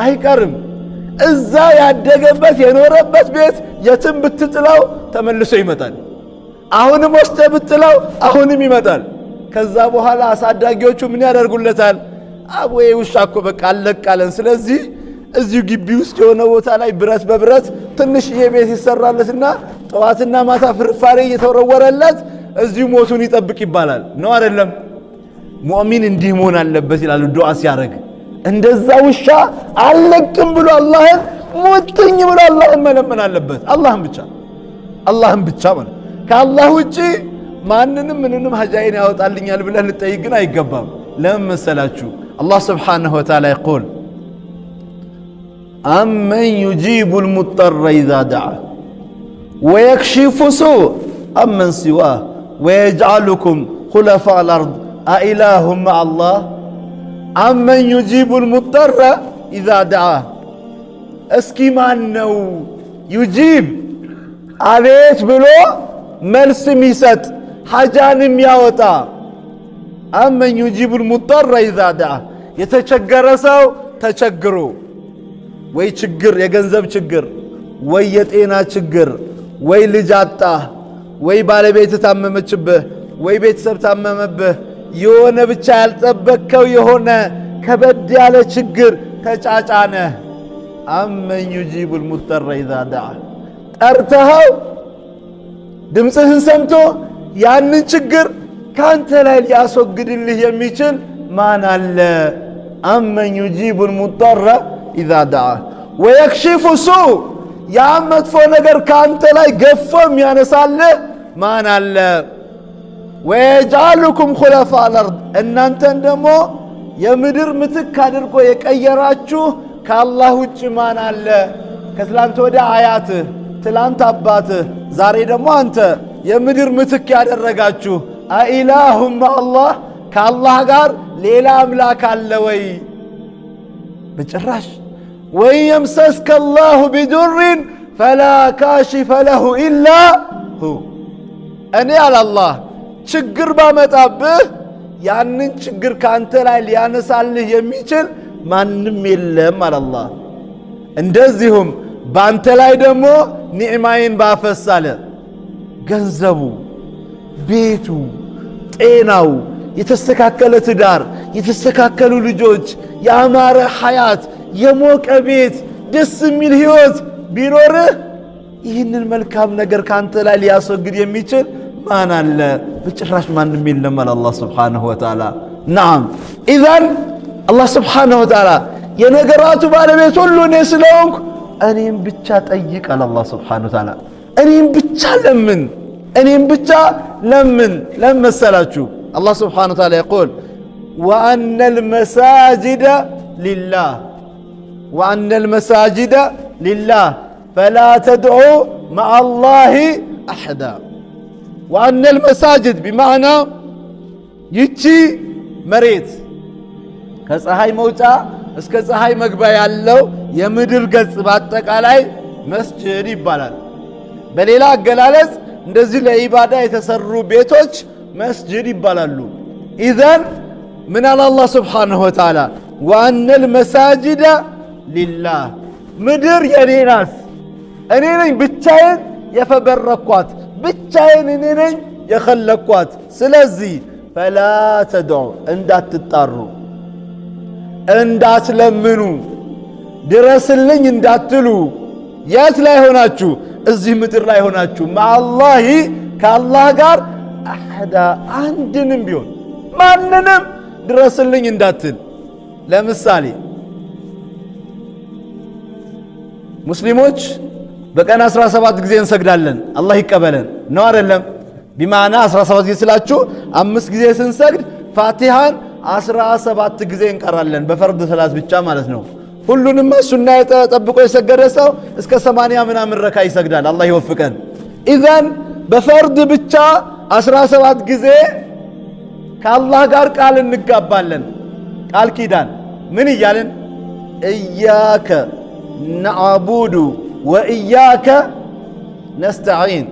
አይቀርም እዛ ያደገበት የኖረበት ቤት የትም ብትጥለው ተመልሶ ይመጣል አሁንም ወስደህ ብትጥለው አሁንም ይመጣል ከዛ በኋላ አሳዳጊዎቹ ምን ያደርጉለታል አቦዬ ውሻ እኮ በቃ አለቃለን ስለዚህ እዚሁ ግቢ ውስጥ የሆነ ቦታ ላይ ብረት በብረት ትንሽ የቤት ይሰራለትና ጠዋትና ማታ ፍርፋሬ እየተወረወረለት እዚሁ ሞቱን ይጠብቅ ይባላል ነው አይደለም ሙእሚን እንዲህ መሆን አለበት ይላሉ ዱዓ ሲያረግ እንደዛ ውሻ አለቅም ብሎ አላህን ሙጥኝ ብሎ አላህን መለመን አለበት አላህን ብቻ ማለት ከአላህ ውጪ ማንንም ምንንም ሀጃይን ያወጣልኛል ብለህ ልጠይቅ ግን አይገባም ለምን መሰላችሁ አላህ Subhanahu Wa Ta'ala يقول أمن يجيب المضطر إذا دعاه ويكشف سوء أمن سواه ويجعلكم خلفاء الأرض أإله مع الله أمن يجيب المضطر إذا دعاه اسكي مانو يجيب አቤት ብሎ መልስ የሚሰጥ ሐጃንም ያወጣ أمن يجيب المضطر إذا دعاه የተቸገረ ሰው ተቸግሮ ወይ ችግር የገንዘብ ችግር ወይ የጤና ችግር ወይ ልጅ አጣ ወይ ባለቤት ታመመችብህ ወይ ቤተሰብ ታመመብህ የሆነ ብቻ ያልጠበቀው የሆነ ከበድ ያለ ችግር ተጫጫነ أمن يجيب المضطر إذا دعاه ጠርተኸው ድምፅህን ሰምቶ ያንን ችግር ካንተ ላይ ሊያስወግድልህ የሚችል ማን አለ أمن يجيب المضطر إذا دعاه ويكشف سوء ያ መጥፎ ነገር ካንተ ላይ ገፎም ያነሳልህ ማን አለ ويجعلكم خلفاء الأرض እናንተን ደግሞ የምድር ምትክ አድርጎ የቀየራችሁ ከአላህ ውጭ ማን አለ ከትላንት ወደ አያትህ ትላንት አባትህ ዛሬ ደግሞ አንተ የምድር ምትክ ያደረጋችሁ አኢላሁም አላህ ከአላህ ጋር ሌላ አምላክ አለ ወይ በጭራሽ ወይ يمسسك الله بضر فلا كاشف له إلا هو እኔ አላህ ችግር ባመጣብህ ያንን ችግር ካንተ ላይ ሊያነሳልህ የሚችል ማንም የለም አላህ እንደዚሁም ባንተ ላይ ደግሞ ኒዕማዬን ባፈሳለ ገንዘቡ ቤቱ ጤናው የተስተካከለ ትዳር የተስተካከሉ ልጆች ያማረ ሐያት የሞቀ ቤት ደስ የሚል ህይወት ቢኖርህ ይህንን መልካም ነገር ካንተ ላይ ሊያስወግድ የሚችል ማን አለ በጭራሽ ማንም የለም አላህ Subhanahu Wa Ta'ala نعم اذا الله Subhanahu Wa Ta'ala የነገራቱ ባለቤት ሁሉ እኔ ስለሆንኩ እኔም ብቻ ጠይቅ አላህ Subhanahu Wa Ta'ala እኔም ብቻ ለምን ለመሰላችሁ الله سبحانه وتعالى يقول وأن المساجد لله فلا تدعوا مع الله أحدا وأن المساجد بمعنى يتي مريت كسهاي موتا እስከ ፀሐይ መግቢያ ያለው የምድር ገጽ በአጠቃላይ መስጂድ ይባላል በሌላ አገላለጽ እንደዚህ ለኢባዳ የተሰሩ ቤቶች መስጂድ ይባላሉ ኢዘን ምን አለ አላህ Subhanahu Wa Ta'ala وأن المساجد لله ምድር የኔ ናት እኔ ነኝ ብቻዬን የፈበረኳት ብቻዬን እኔ ነኝ የኸለኳት ስለዚህ فلا تدعوا እንዳትጣሩ እንዳትለምኑ ድረስልኝ እንዳትሉ የት ላይ ሆናችሁ እዚህ ምድር ላይ ሆናችሁ ማአላህ ከአላህ ጋር አሐዳ አንድንም ቢሆን ማንንም ድረስልኝ እንዳትል ለምሳሌ ሙስሊሞች በቀን 17 ጊዜ እንሰግዳለን አላህ ይቀበለን ነው አይደለም ቢማና 17 ጊዜ ስላችሁ 5 ጊዜ ስንሰግድ ፋቲሃን 17 ጊዜ እንቀራለን በፈርድ ሰላት ብቻ ማለት ነው ሁሉንም ሱና ተጠብቆ የሰገደ ሰው እስከ 80 ምናምን ረካ ይሰግዳል አላህ ይወፍቀን ኢዘን በፈርድ ብቻ 17 ጊዜ ከአላህ ጋር ቃል እንጋባለን። ቃል ኪዳን ምን እያልን? ኢያከ ነዕቡዱ ወኢያከ ነስተዒን።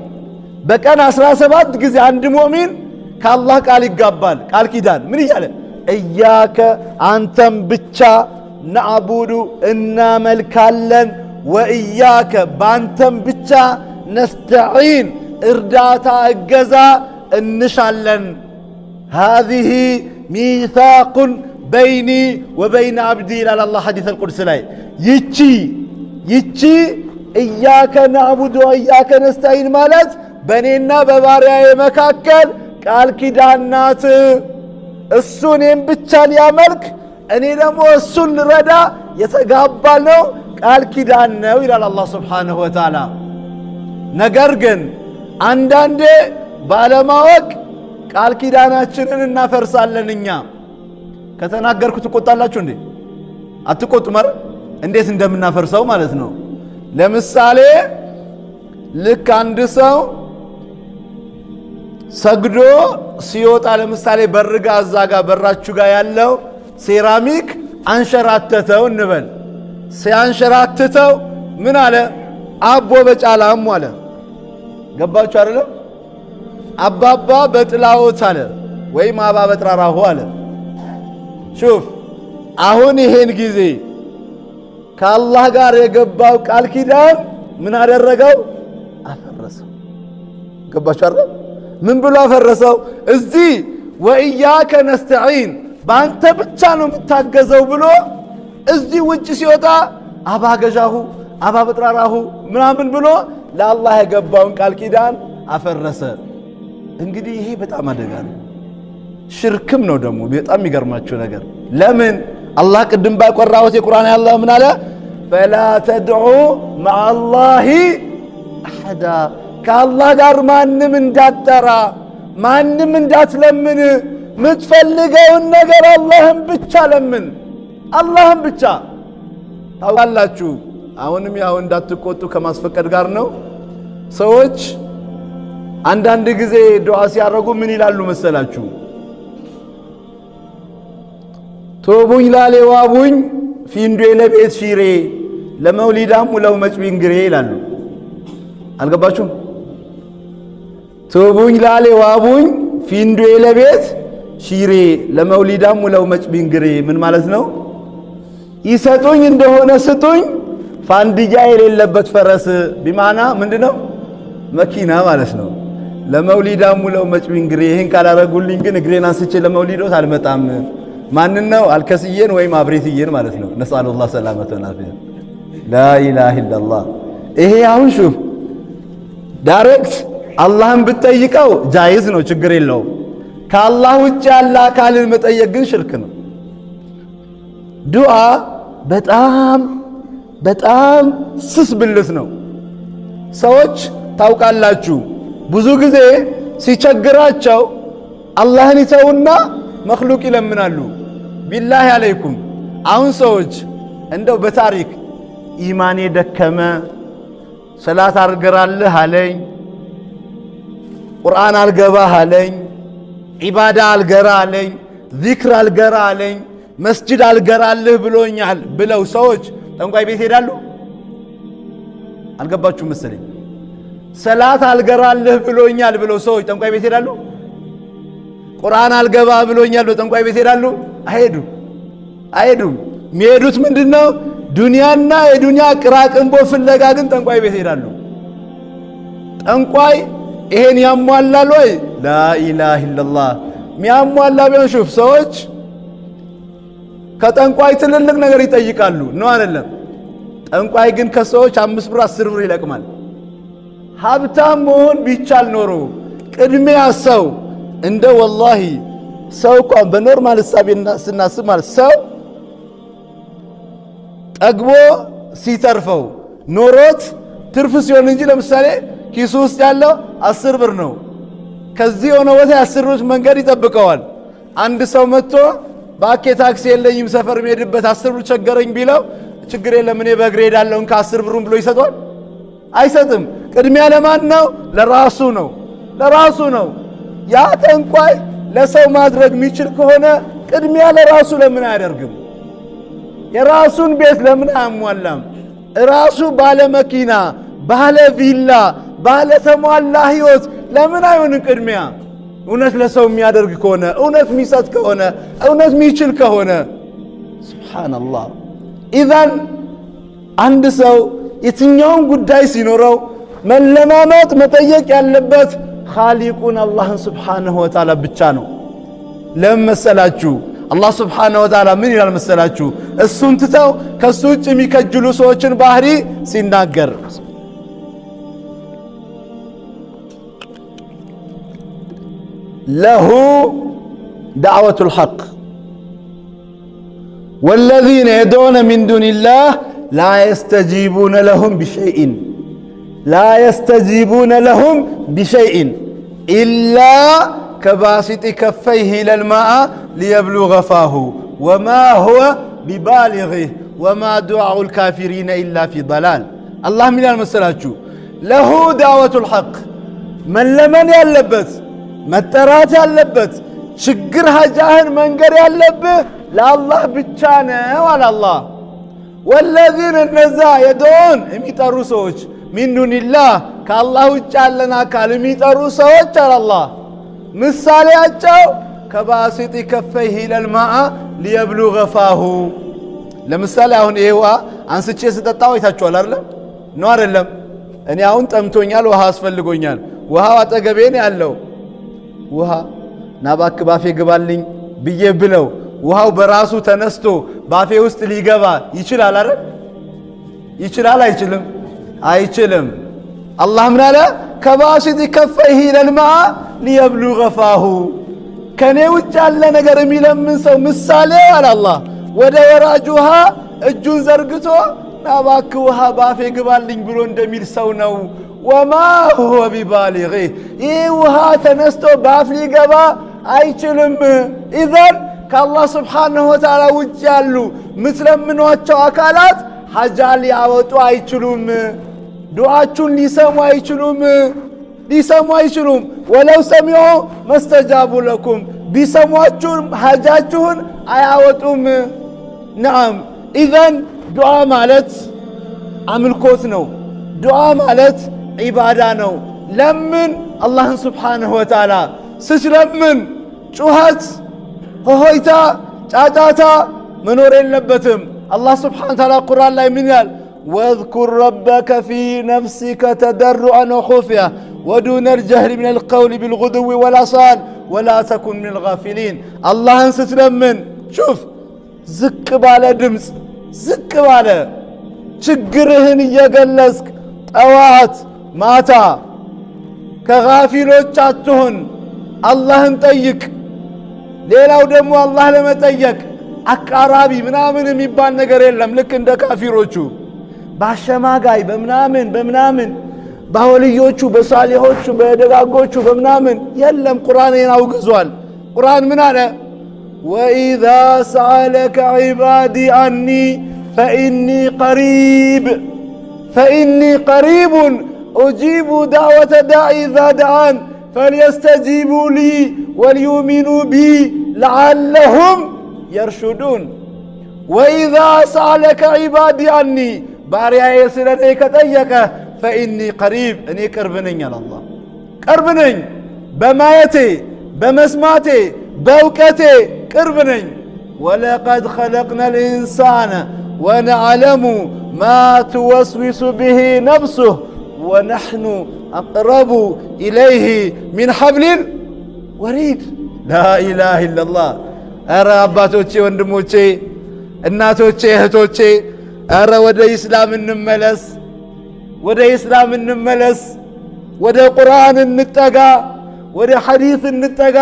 በቀን 17 ጊዜ አንድ ሙእሚን ከአላህ ቃል ይጋባል። ቃል ኪዳን ምን እያለ? ኢያከ አንተም ብቻ፣ ነዕቡዱ እናመልካለን፣ ወኢያከ ባንተም ብቻ፣ ነስተዒን እርዳታ እገዛ እንሻለን። ሃዚህ ሚሳቁን በይኒ ወበይነ አብዲ ይላል አላህ ሐዲስ አልቁድስ ላይ። ይቺ ኢያከ ነዕቡዱ ወኢያከ ነስተዒን ማለት በእኔና በባሪያዬ መካከል ቃል ኪዳን ናት። እሱ እኔም ብቻ ሊያመልክ እኔ ደግሞ እሱን ልረዳ የተጋባነው ቃል ኪዳን ነው ይላል አላህ ሱብሓነሁ ወተዓላ። ነገር ግን አንዳንዴ ባለማወቅ ቃል ኪዳናችንን እናፈርሳለን። እኛ ከተናገርኩ ትቆጣላችሁ እንዴ? አትቆጡም? ኧረ እንዴት እንደምናፈርሰው ማለት ነው። ለምሳሌ ልክ አንድ ሰው ሰግዶ ሲወጣ ለምሳሌ በርጋ እዛ ጋር በራችሁ ጋር ያለው ሴራሚክ አንሸራተተው እንበል። ሲያንሸራትተው ምን አለ? አቦ በጫላም አለ። ገባችሁ አይደለም? አባባ በጥላዎት አለ ወይም አባ በጥራራሁ አለ። ሹፍ አሁን ይሄን ጊዜ ከአላህ ጋር የገባው ቃል ኪዳን ምን አደረገው? አፈረሰው። ገባችሁ አይደለም? ምን ብሎ አፈረሰው? እዚህ ወኢያከ ነስተዒን በአንተ ብቻ ነው የምታገዘው ብሎ እዚህ ውጭ ሲወጣ አባ ገዣሁ አባ በጥራራሁ ምናምን ብሎ ለአላህ የገባውን ቃል ኪዳን አፈረሰ። እንግዲህ ይሄ በጣም አደጋ ነው፣ ሽርክም ነው ደግሞ። በጣም የሚገርማችሁ ነገር ለምን አላህ ቅድም ባቆራሁት የቁርአን ያለው ምን አለ? ፈላ ተድዑ መዐላሂ አሐዳ፣ ከአላህ ጋር ማንም እንዳትጠራ፣ ማንም እንዳትለምን፣ የምትፈልገውን ነገር አላህን ብቻ ለምን፣ አላህን ብቻ። ታውቃላችሁ አሁንም ያው እንዳትቆጡ ከማስፈቀድ ጋር ነው። ሰዎች አንዳንድ ጊዜ ዱዓ ሲያደርጉ ምን ይላሉ መሰላችሁ? ቶቡኝ ላሌ ዋቡኝ ፊንዶ ለቤት ሺሬ ለመውሊዳም ሙለው መጭቢን ግሬ ይላሉ። አልገባችሁም? ቶቡኝ ላሌ ዋቡኝ ፊንዶ ለቤት ሺሬ ለመውሊዳም ሙለው መጭቢን ግሬ ምን ማለት ነው? ይሰጡኝ እንደሆነ ስጡኝ ፋንድያ የሌለበት ፈረስ ቢማና ምንድነው? መኪና ማለት ነው። ለመውሊዳም ሙለው መጭቢን ግሬ፣ ይሄን ካላረጉልኝ ግን እግሬን አንስቼ ለመውሊዶት አልመጣም። ማንን ነው? አልከስዬን ወይም አብሬትዬን ማለት ነው። ነስአሉላህ ሰላመተ ወአፊያ። ላኢላሃ ኢላላህ። ይሄ አሁን ሹፍ ዳይሬክት አላህን ብትጠይቀው ጃይዝ ነው፣ ችግር የለውም። ከአላህ ውጭ ያለ አካልን መጠየቅ ግን ሽርክ ነው። ዱዓ በጣም ስስ ብልት ነው። ሰዎች ታውቃላችሁ ብዙ ጊዜ ሲቸግራቸው አላህን ይተውና መክሉቅ ይለምናሉ። ቢላሂ አለይኩም አሁን ሰዎች እንደው በታሪክ ኢማኔ ደከመ፣ ሰላት አልገራልህ አለኝ፣ ቁርአን አልገባህ አለኝ፣ ዒባዳ አልገራ አለኝ፣ ዚክር አልገራ አለኝ፣ መስጂድ አልገራልህ ብሎኛል ብለው ሰዎች ጠንቋይ ቤት ሄዳሉ። አልገባችሁ መሰለኝ። ሰላት አልገራልህ ብሎኛል ብለው ሰዎች ጠንቋይ ቤት ሄዳሉ። ቁርአን አልገባ ብሎኛል ብለው ጠንቋይ ቤት ሄዳሉ? አይሄዱም። የሚሄዱት ምንድነው? ዱንያና የዱንያ ቅራቅንቦ ፍለጋ ግን ጠንቋይ ቤት ሄዳሉ። ጠንቋይ ይሄን ያሟላል ወይ? ላኢላሃ ኢላላህ። ሚያሟላ ቢሆን ሹፍ ሰዎች ከጠንቋይ ትልልቅ ነገር ይጠይቃሉ ነው አይደለም? ጠንቋይ ግን ከሰዎች 5 ብር 10 ብር ይለቅማል። ሀብታም መሆን ቢቻል ኖሮ ቅድሚያ ሰው እንደ ወላሂ ሰው እንኳን በኖርማል ሐሳብና ስናስብ ማለት ሰው ጠግቦ ሲተርፈው ኖሮት ትርፍ ሲሆን እንጂ ለምሳሌ ኪሱ ውስጥ ያለው 10 ብር ነው። ከዚህ የሆነ ቦታ 10 ብር መንገድ ይጠብቀዋል። አንድ ሰው መጥቶ ባኬ ታክሲ የለኝም ሰፈር የሚሄድበት 10 ብር ቸገረኝ ቢለው ችግር የለም እኔ በእግሬ ሄዳለሁ ከ10 ብሩን ብሎ ይሰጧል? አይሰጥም። ቅድሚያ ለማን ነው? ለራሱ ነው፣ ለራሱ ነው። ያ ጠንቋይ ለሰው ማድረግ የሚችል ከሆነ ቅድሚያ ለራሱ ለምን አያደርግም? የራሱን ቤት ለምን አያሟላም? ራሱ ባለ መኪና፣ ባለ ቪላ፣ ባለ ተሟላ ህይወት ለምን አይሆንም ቅድሚያ? እውነት ለሰው የሚያደርግ ከሆነ፣ እውነት የሚሰጥ ከሆነ፣ እውነት የሚችል ከሆነ ሱብሓነላህ። ኢዘን አንድ ሰው የትኛውን ጉዳይ ሲኖረው መለማመጥ መጠየቅ ያለበት ኻሊቁን አላህን ሱብሓነሁ ወተዓላ ብቻ ነው። ለምን መሰላችሁ? አላህ ሱብሓነሁ ወተዓላ ምን ይላል መሰላችሁ? እሱን ትተው ከሱ ውጭ የሚከጅሉ ሰዎችን ባህሪ ሲናገር ለሁ ዳዕወቱል ሐቅ ወለዚነ የድዑነ ሚን ዱኒላህ ላ የስተጂቡነ ለሁም ቢሸይኢን ላ የስተጂቡነ ለሁም ቢሸይኢን ኢላ ከባሲጢ ከፈይሂ ኢለል ማኢ ሊየብሉገ ፋሁ ወማ ሁወ ቢባሊጊህ ወማ ዱዓኡል ካፊሪነ ኢላ ፊ ضላል። አላህ ምን ይላል መሰላችሁ? ለሁ ዳዕወቱል ሐቅ መለመን ያለበት መጠራት ያለበት ችግር ሀጃህን መንገር ያለብህ ለአላህ ብቻ ነው አለ አላህ። ወለዚነ እነዛ የድዑን የሚጠሩ ሰዎች ሚን ዱኒላህ ከአላህ ውጭ ያለን አካል የሚጠሩ ሰዎች አለ አላህ ምሳሌያቸው ከባሲጢ ከፈይሂ ኢለል ማኢ ሊየብሉገ ፋሁ። ለምሳሌ አሁን ይሄ ውሃ አንስቼ ስጠጣው አይታችኋል አይደለም? ነው አይደለም? እኔ አሁን ጠምቶኛል፣ ውሃ አስፈልጎኛል። ውሃው አጠገቤ ነው ያለው። ውሃ ናባክ ባፌ ግባልኝ ብዬ ብለው ውሃው በራሱ ተነስቶ ባፌ ውስጥ ሊገባ ይችላል አይደል? ይችላል አይችልም? አይችልም። አላህ ምን አለ? ከባሲጢ ከፈይሂ ኢለል ማኢ ሊየብሉገ ፋሁ። ከኔ ውጭ ያለ ነገር የሚለምን ሰው ምሳሌ አለ አላህ ወደ ወራጅ ውሃ እጁን ዘርግቶ ናባክ ውሃ ባፌ ግባልኝ ብሎ እንደሚል ሰው ነው። ወማ ሁወ ቢባሊጊህ ይህ ውሃ ተነስቶ ባፍ ሊገባ አይችልም። ኢዘን ከአላህ ስብሓንሁ ወተዓላ ውጭ ያሉ ምትለምኗቸው አካላት ሐጃ ሊያወጡ አይችሉም። ዱዓችሁን ሊሰሙ አይችሉም፣ ሊሰሙ አይችሉም። ወለው ሰሚዑ መስተጃቡ ለኩም ቢሰሟችሁም ሐጃችሁን አያወጡም። ነዓም ኢዘን ዱዓ ማለት አምልኮት ነው። ዱዓ ማለት ዒባዳ ነው። ለምን አላህን ስብሓንሁ ወተዓላ ስትለምን ጩኸት፣ ሆሆይታ፣ ጫጫታ መኖር የለበትም። አላህ ስብሓንሁ ወተዓላ ቁርአን ላይ ምን ይላል? ወዝኩር ረበከ ፊ ነፍሲከ ተደሩዐን ወኹፍያ ወዱነል ጀህሪ ሚነል ቀውሊ ቢልጉዱዊ ወልአሳል ወላ ተኩን ሚነል ጋፊሊን። አላህን ስትለምን ሹፍ ዝቅ ባለ ድምፅ፣ ዝቅ ባለ ችግርህን እየገለጽክ ጠዋት ማታ ከጋፊሎች አትሁን። አላህን ጠይቅ። ሌላው ደግሞ አላህ ለመጠየቅ አቃራቢ ምናምን የሚባል ነገር የለም። ልክ እንደ ካፊሮቹ በአሸማጋይ በምናምን በወልዮቹ በሳሊሖቹ በደጋጎቹ በምናምን የለም። ቁርአንን አውግዟል። ቁርአን ምን አለ? ወኢዛ ሰአለከ ዒባዲ አኒ ፈኢኒ ቀሪቡን ኡጂቡ ዳዕወተ ዳዒ ኢዛ ደዓን ፈልየስተጂቡ ሊ ወልዩእሚኑ ቢ ለዓለሁም የርሹዱን። ወኢዛ ሰአለከ ዒባዲ አኒ ባሪያዬ ስለ እኔ ከጠየቀ ፈኢኒ ቀሪብ እኔ ቅርብ ነኝ አለ አላህ። ቅርብ ነኝ፣ በማየቴ በመስማቴ በእውቀቴ ቅርብ ነኝ። ወለቀድ ኸለቅነል ኢንሳነ ወነዕለሙ ማ ትወስዊሱ ብሂ ነፍሱህ ወነሕኑ አቅረቡ ኢለይህ ሚን ሐብሊል ወሪድ። ላኢላሃ ኢለላህ። ኧረ አባቶቼ፣ ወንድሞቼ፣ እናቶቼ፣ እህቶቼ ኧረ ወደ ኢስላም እንመለስ፣ ወደ ኢስላም እንመለስ። ወደ ቁርአን እንጠጋ፣ ወደ ሐዲስ እንጠጋ፣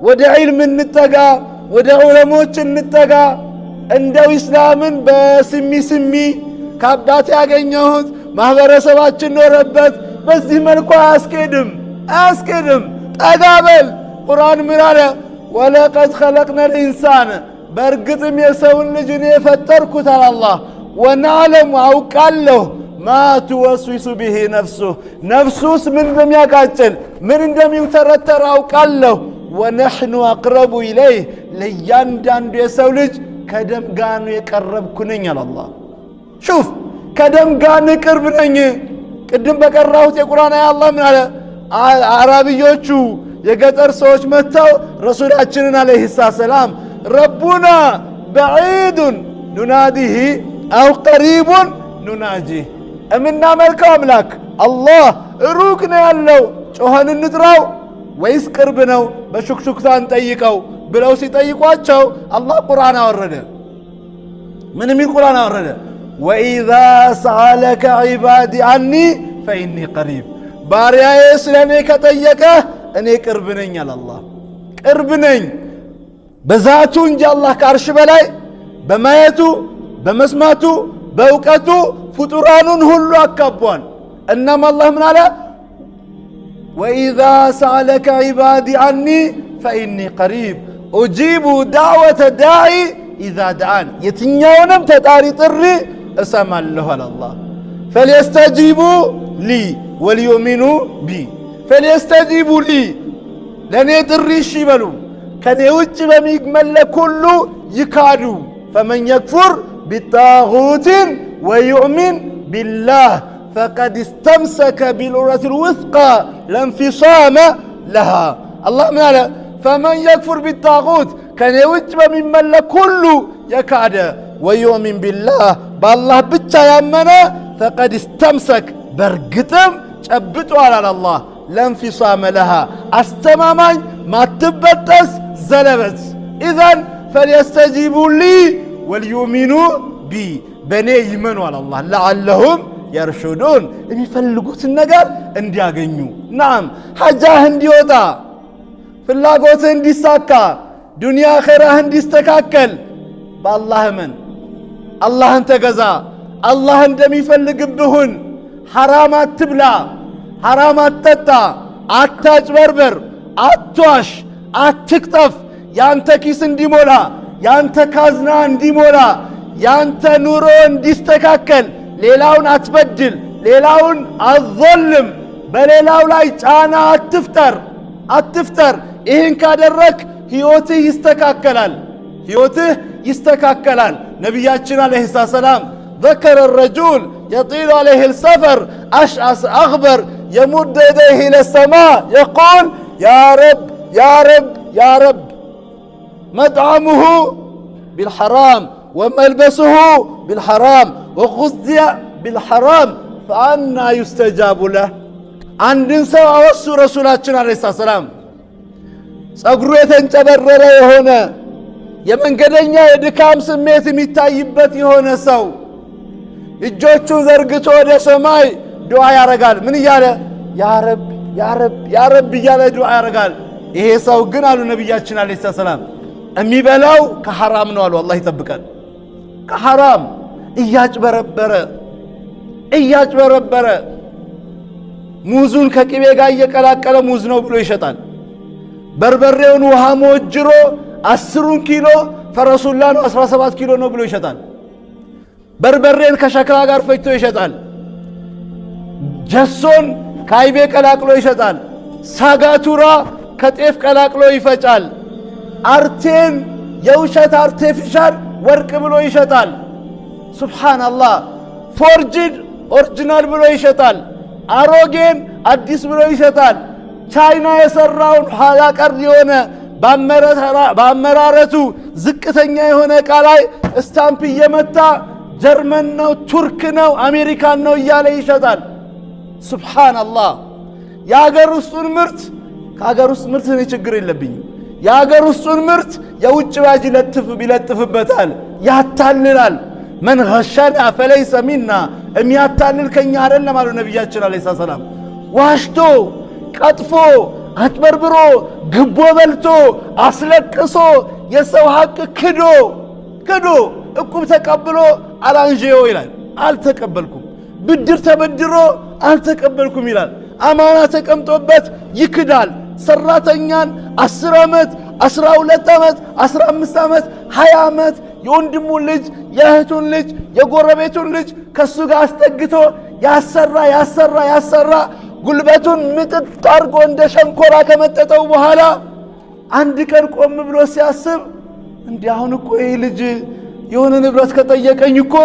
ወደ ዒልም እንጠጋ፣ ወደ ዑለሞች እንጠጋ። እንደው ኢስላምን በስሚ ከአባት ያገኘሁት ማህበረሰባችን ኖረበት በዚህ መልኩ አያስኬድም፣ አያስኬድም። ጠጋ በል። ቁርአን ምን አለ? ወለቀድ ኸለቅነል ኢንሳነ በእርግጥም የሰውን ልጅ እኔ የፈጠርኩት አለ አላህ። ወነዕለሙ አውቃለሁ ማ ትወስዊሱ ቢሂ ነፍሱህ ነፍሱስ ምን እንደሚያቃጭል ምን እንደሚውተረተር አውቃለሁ። ወነሕኑ አቅረቡ ኢለይህ ለእያንዳንዱ የሰው ልጅ ከደም ጋር የቀረብኩ ነኝ አለ አላህ። ሹፍ ከደም ጋር ቅርብ ነኝ። ቅድም በቀራሁት የቁርአን አያ አላህ ምን አለ? አረብዮቹ የገጠር ሰዎች መጥተው ረሱላችንን አለይሂ ሰላም ረቡና በዒዱን ኑናዲሂ አው ቀሪቡን ኑናጂህ እምናመልከው አምላክ አላህ ሩቅ ነው ያለው ጮኸን እንጥራው ወይስ ቅርብ ነው በሹክሹክታ እንጠይቀው ብለው ሲጠይቋቸው አላህ ቁርአን አወረደ። ምን የሚል ቁርአን አወረደ? ወኢዛ ሰአለከ ዒባዲ አኒ ፈኢኒ ቀሪብ ባሪያዬ ስለኔ ከጠየቀህ እኔ ቅርብ ነኝ አለ አላህ። ቅርብ ነኝ በዛቱ እንጂ አላህ ከአርሽ በላይ በማየቱ በመስማቱ በእውቀቱ ፍጡራኑን ሁሉ አካቧል። እናም አላህ ምን አለ? ወኢዛ ሰአለከ ዒባዲ አኒ ፈኢኒ ቀሪብ ኡጂቡ ዳዕወተ ዳዒ ኢዛ ደዓን የትኛውንም ተጣሪ ጥሪ እሰማለሁ አለ አላህ። ፈልየስተጂቡ ሊ ወሊዩእሚኑ ቢ ፈልየስተጂቡ ሊ ለእኔ ጥሪ እሺ ይበሉ ከኔ ውጭ በሚመለክ ሁሉ ይካዱ። ፈመን የክፉር ቢጣጉትን ወዩእሚን ቢላህ ፈቀድ እስተምሰከ ቢልዑረቲል ውስቃ ለንፊሳመ ለሃ። አላህ ምን አለ? ፈመን የክፉር ቢጣጉት ከኔ ውጭ በሚመለክ ሁሉ የካደ ወዩእሚን ቢላህ በአላህ ብቻ ያመነ ፈቀድ እስተምሰክ በርግጥም ጨብጧል አለ አላህ ለንፊሳመ ለሃ አስተማማኝ ማትበጠስ ዘለበት። ኢዘን ፈልየስተጂቡ ሊ ወልዩእሚኑ ቢ በእኔ ይመኑ አለ አላህ ለዓለሁም የርሹዱን የሚፈልጉትን ነገር እንዲያገኙ። ናም ሐጃህ እንዲወጣ ፍላጎትህ እንዲሳካ ዱንያ ኸይራህ እንዲስተካከል በአላህ እመን፣ አላህን ተገዛ፣ አላህ እንደሚፈልግብሁን ሐራም አትብላ፣ ሐራም አትጠጣ፣ አታጭበርበር፣ አትዋሽ፣ አትቅጠፍ። ያንተ ኪስ እንዲሞላ ያንተ ካዝና እንዲሞላ ያንተ ኑሮ እንዲስተካከል ሌላውን አትበድል፣ ሌላውን አትዘልም፣ በሌላው ላይ ጫና አትፍጠር። ይህን ካደረክ ሕይወትህ ይስተካከላል፣ ሕይወትህ ይስተካከላል። ነቢያችን አለይሂ ሰላም ذكر الرجل يطيل عليه السفر أشعث أغبر يمد يديه إلى السماء يقول يا رب يا رب يا رب مطعمه بالحرام وملبسه بالحرام وغذي بالحرام فأنا يستجاب له. አንድን ሰው አወሱ ረሱላችን አለይሂ ሰላም ጸጉሩ የተንጨበረረ የሆነ የመንገደኛ የድካም ስሜት የሚታይበት የሆነ ሰው እጆቹን ዘርግቶ ወደ ሰማይ ዱዓ ያረጋል። ምን እያለ? ያ ረብ ያ ረብ ያ ረብ እያለ ዱዓ ያረጋል። ይሄ ሰው ግን አሉ ነቢያችን አለይሂ ሰላም የሚበላው ከሐራም ነው አሉ። አላህ ይጠብቀን። ከሐራም እያጭበረበረ ሙዙን ከቅቤ ጋር እየቀላቀለ ሙዝ ነው ብሎ ይሸጣል። በርበሬውን ውሃ ሞጅሮ 10 ኪሎ ፈረሱላ ነው 17 ኪሎ ነው ብሎ ይሸጣል። በርበሬን ከሸክላ ጋር ፈጭቶ ይሸጣል። ጀሶን ከአይቤ ቀላቅሎ ይሸጣል። ሳጋቱራ ከጤፍ ቀላቅሎ ይፈጫል። አርቴን የውሸት አርቴፊሻል ወርቅ ብሎ ይሸጣል። ሱብሓነላህ። ፎርጅድ ኦሪጂናል ብሎ ይሸጣል። አሮጌን አዲስ ብሎ ይሸጣል። ቻይና የሰራውን ኋላ ቀር የሆነ በአመራረቱ ዝቅተኛ የሆነ ዕቃ ላይ ስታምፕ እየመታ ጀርመን ነው፣ ቱርክ ነው፣ አሜሪካን ነው እያለ ይሸጣል። ሱብሓነላህ። የሀገር ውስጡን ምርት ከሀገር ውስጥ ምርት እኔ ችግር የለብኝም። የሀገር ውስጡን ምርት የውጭ ባጅ ይለጥፍበታል፣ ያታልላል። መን ገሸና ፈለይሰ ሚና የሚያታልል ከኛ አይደለም አሉ ነቢያችን አለይሂ ሰላም። ዋሽቶ ቀጥፎ አጭበርብሮ ግቦ በልቶ አስለቅሶ የሰው ሀቅ ክዶ እቁብ ተቀብሎ አላንዤው ይላል፣ አልተቀበልኩም። ብድር ተበድሮ አልተቀበልኩም ይላል። አማና ተቀምጦበት ይክዳል። ሰራተኛን 10 ዓመት 12 ዓመት 15 ዓመት 20 ዓመት የወንድሙን ልጅ የእህቱን ልጅ የጎረቤቱን ልጅ ከሱ ጋር አስጠግቶ ያሰራ ጉልበቱን ምጥጥ አርጎ እንደ ሸንኮራ ከመጠጠው በኋላ አንድ ቀን ቆም ብሎ ሲያስብ እንዲህ አሁን እኮ ይሄ ልጅ የሆነ ንብረት ከጠየቀኝ እኮ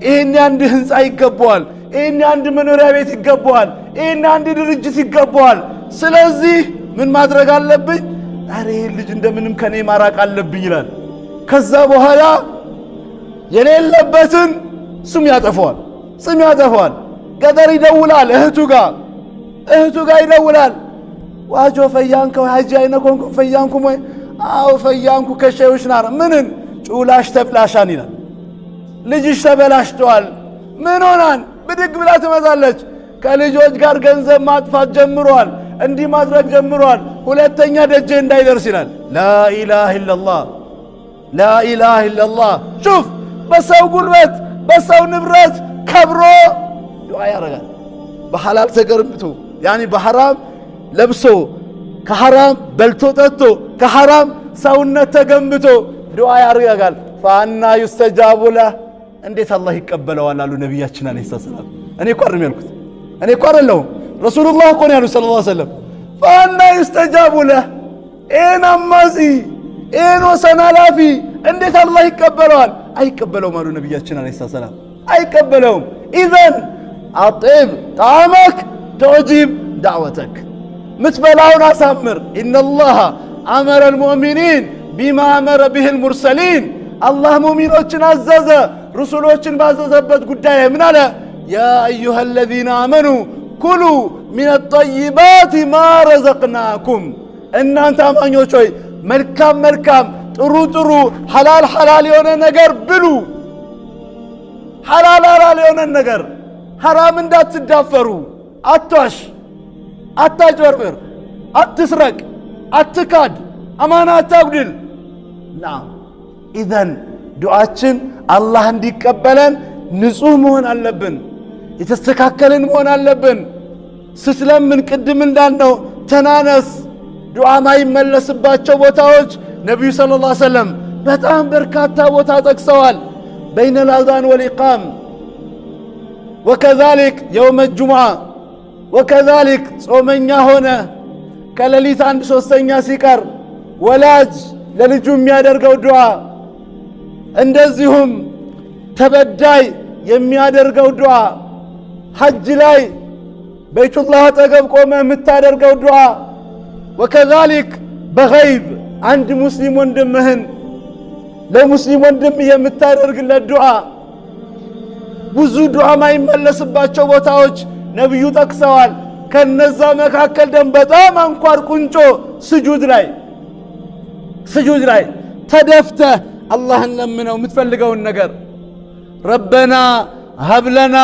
ይሄን አንድ ህንጻ ይገባዋል፣ ይሄን አንድ መኖሪያ ቤት ይገባዋል፣ ይሄን አንድ ድርጅት ይገባዋል። ስለዚህ ምን ማድረግ አለብኝ? አረ ይሄ ልጅ እንደምንም ከኔ ማራቅ አለብኝ ይላል። ከዛ በኋላ የሌለበትን ስም ያጠፋዋል። ገጠር ይደውላል እህቱ ጋር ይደውላል። ዋጆ ፈያንከ ሀጂ አይነኮንኩ ፈያንኩ ወይ አው ፈያንኩ ከሸውሽ ናር ምንን ጩላሽ ተብላሻን ይላል። ልጅሽ ተበላሽቷል። ምን ሆናን? ብድግ ብላ ትመጣለች። ከልጆች ጋር ገንዘብ ማጥፋት ጀምሯል፣ እንዲህ ማድረግ ጀምሯል። ሁለተኛ ደጀ እንዳይደርስ ይላል። ላኢላሃ ኢላላህ ሹፍ በሰው ጉልበት በሰው ንብረት ከብሮ ዱዓ ያረጋል። በሐላል ተገርምቶ ያኒ በሐራም ለብሶ ከሐራም በልቶ ጠጥቶ ከሐራም ሰውነት ተገንብቶ ዱዓ ያረጋል። ፈአና ይስተጃቡ ለህ እንዴት አላህ ይቀበለዋል አሉ ነቢያችን አለይሂ ሰላም። እኔ እኮ አይደለሁም ረሱሉላህ እኮ ነው ያሉት ሰለላሁ ዐለይሂ ወሰለም። ፈአና ይስተጃቡ ለህ ኤን አማጺ ኤን ወሰን አላፊ እንዴት አላህ ይቀበለዋል? አይቀበለውም አሉ ነቢያችን አለይሂ ሰላም። አይቀበለውም። ኢዘን አጢብ ጣዕመክ ተውጂብ ዳዕወተክ ምትበላውን አሳምር። ኢነላህ አመረ አልሙእሚኒን ቢማ አመረ ቢሂ አልሙርሰሊን አላህ ሙእሚኖችን አዘዘ ሩሱሎችን ባዘዘበት ጉዳይ ምን አለ? ያ አዩሃ አለዚነ አመኑ ኩሉ ሚነ ጠይባት ማ ረዘቅናኩም እናንተ አማኞች ሆይ መልካም ጥሩ ሐላል የሆነ ነገር ብሉ። ሐላል የሆነ ነገር ሐራም እንዳትዳፈሩ። አትዋሽ፣ አታጭበርብር፣ አትስረቅ፣ አትካድ፣ አማና አታጉድል። ናም ኢዘን ዱዓችን አላህ እንዲቀበለን ንጹህ መሆን አለብን፣ የተስተካከልን መሆን አለብን። ስትለምን ቅድም እንዳልነው ተናነስ። ዱዓ ማይመለስባቸው ቦታዎች ነቢዩ ሰለላሁ ዐለይሂ ወሰለም በጣም በርካታ ቦታ ጠቅሰዋል። በይነ አልአዛን ወልኢቃም ወከዛሊክ የውመ ጁምዓ ወከዛሊክ ጾመኛ ሆነ ከሌሊት 1/3 ሲቀር ወላጅ ለልጁ የሚያደርገው ዱዓ፣ እንደዚሁም ተበዳይ የሚያደርገው ዱዓ፣ ሐጅ ላይ በይቱላህ አጠገብ ቆመ የምታደርገው ዱዓ፣ ወከዛሊክ በገይብ አንድ ሙስሊም ወንድምህን ለሙስሊም ወንድም የምታደርግለት ዱዓ። ብዙ ዱዓ ማይመለስባቸው ቦታዎች ነብዩ ጠቅሰዋል። ከነዛ መካከል ደም በጣም አንኳር ቁንጮ ስጁድ ላይ ተደፍተህ አላህን ለምነው የምትፈልገውን ነገር ረበና ሀብለና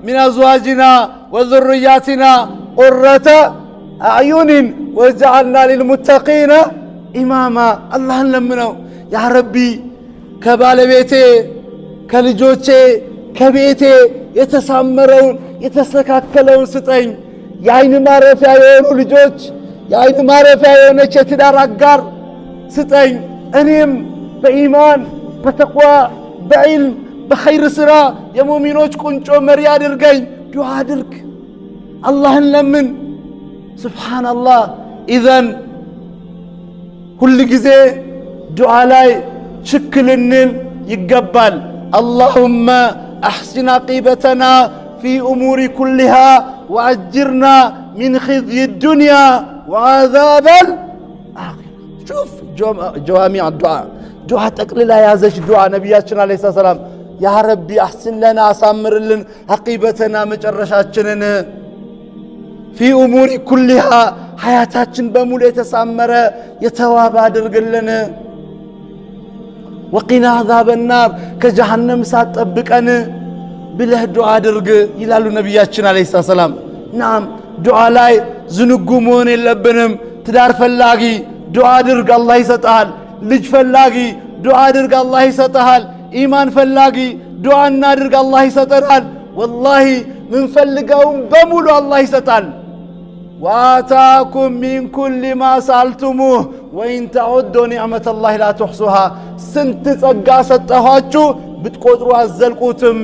ሚን አዝዋጅና ወዙርያቲና ቁረተ አዕዩኒን ወጀዐልና ሊልሙተቂነ ኢማማ። አላህን ለምነው ያ ረቢ ከባለቤቴ ከልጆቼ ከቤቴ የተሳመረውን የተስተካከለውን ስጠኝ። የአይን ማረፊያ የሆኑ ልጆች፣ የአይን ማረፊያ የሆነች የትዳር አጋር ስጠኝ። እኔም በኢማን በተቅዋ በዒልም በኸይር ሥራ የሙእሚኖች ቁንጮ መሪ አድርገኝ። ዱዓ አድርግ፣ አላህን ለምን። ሱብሓነላህ። ኢዘን ሁል ጊዜ ዱዓ ላይ ችክ ልንል ይገባል። አላሁመ አሕሲን ዓቂበተና ፊ እሙሪ ኩሊሃ ወአጅርና ሚን ኺዝይ ዱንያ ወዓዛበል አኺራ። ሹፍ ጀዋሚዕ ዱዓ ጠቅልላ ያዘች ዱዓ ነቢያችን ዓለይሂ ሰላም ያ ረቢ አሕሲን ለና አሳምርልን ዓቂበተና መጨረሻችንን ፊ እሙሪ ኩሊሃ ሐያታችን በሙሉ የተሳመረ የተዋበ አድርግልን። ወቂና አዛበ ናር ከጀሃነም እሳት ጠብቀን ብለህ ዱዓ አድርግ ይላሉ ነቢያችን ዓለይሂ ሰላም። ናም ዱዓ ላይ ዝንጉ መሆን የለብንም። ትዳር ፈላጊ ዱዓ አድርግ አላህ ይሰጥሃል። ልጅ ፈላጊ ዱዓ አድርግ አላህ ይሰጥሃል። ኢማን ፈላጊ ዱዓ እናድርግ አላህ ይሰጠናል። ወላሂ ምንፈልገውን በሙሉ አላህ ይሰጣል። ወአታኩም ሚን ኩሊ ማ ሰአልቱሙህ ወኢን ተዑዱ ኒዕመተላሂ ላ ትሕሱሃ። ስንት ጸጋ ሰጠኋችሁ ብትቆጥሩ አዘልቁትም።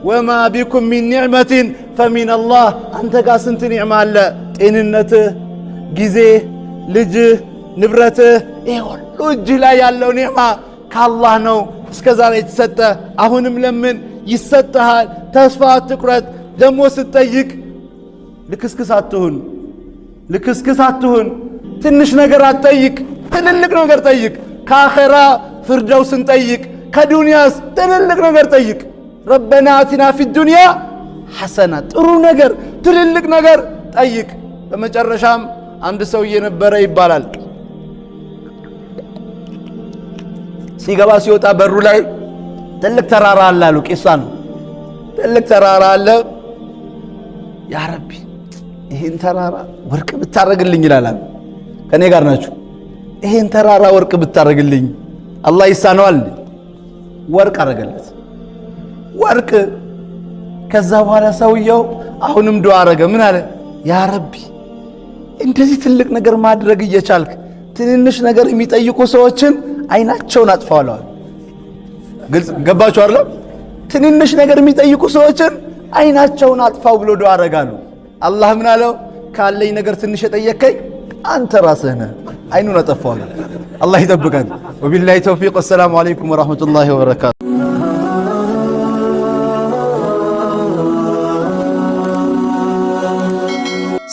ወማ ቢኩም ሚን ኒዕመቲን ፈሚን አላህ። አንተ ጋር ስንት ኒዕማ አለ? ጤንነትህ፣ ጊዜ፣ ልጅህ፣ ንብረትህ፣ ይህ ሁሉ እጅህ ላይ ያለው ኒዕማ ከአላህ ነው እስከ ዛሬ የተሰጠ። አሁንም ለምን ይሰጠሃል። ተስፋ አትቁረጥ። ደግሞ ስትጠይቅ ልክስክስ አትሁን። ትንሽ ነገር አትጠይቅ፣ ትልልቅ ነገር ጠይቅ። ከአኼራ ፍርደውስን ጠይቅ፣ ከዱንያስ ትልልቅ ነገር ጠይቅ። ረበና አቲና ፊ ዱንያ ሐሰና፣ ጥሩ ነገር ትልልቅ ነገር ጠይቅ። በመጨረሻም አንድ ሰውዬ ነበረ ይባላል። ሲገባ ሲወጣ በሩ ላይ ትልቅ ተራራ አለ አሉ። ቂሳ ነው። ትልቅ ተራራ አለ። ያ ረቢ ይሄን ተራራ ወርቅ ብታረግልኝ ይላል። ከኔ ጋር ናችሁ? ይሄን ተራራ ወርቅ ብታረግልኝ አላህ ይሳነዋል? ወርቅ አረገለት፣ ወርቅ። ከዛ በኋላ ሰውየው አሁንም ዱዓ አረገ። ምን አለ? ያ ረቢ እንደዚህ ትልቅ ነገር ማድረግ እየቻልክ ትንንሽ ነገር የሚጠይቁ ሰዎችን አይናቸውን አጥፋዋለዋል። ግልጽ ገባችሁ አይደል? ትንንሽ ነገር የሚጠይቁ ሰዎችን አይናቸውን አጥፋው ብሎ ዱዓ አረጋሉ። አላህ ምን አለው? ካለኝ ነገር ትንሽ የጠየከኝ አንተ ራስህ ነህ። አይኑን አጠፋዋል። አላህ ይጠብቀን። ወቢላሂ ተውፊቅ። ወሰላሙ አለይኩም ወራህመቱላሂ ወበረካቱ።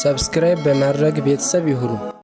ሰብስክራይብ በማድረግ ቤተሰብ ይሁኑ።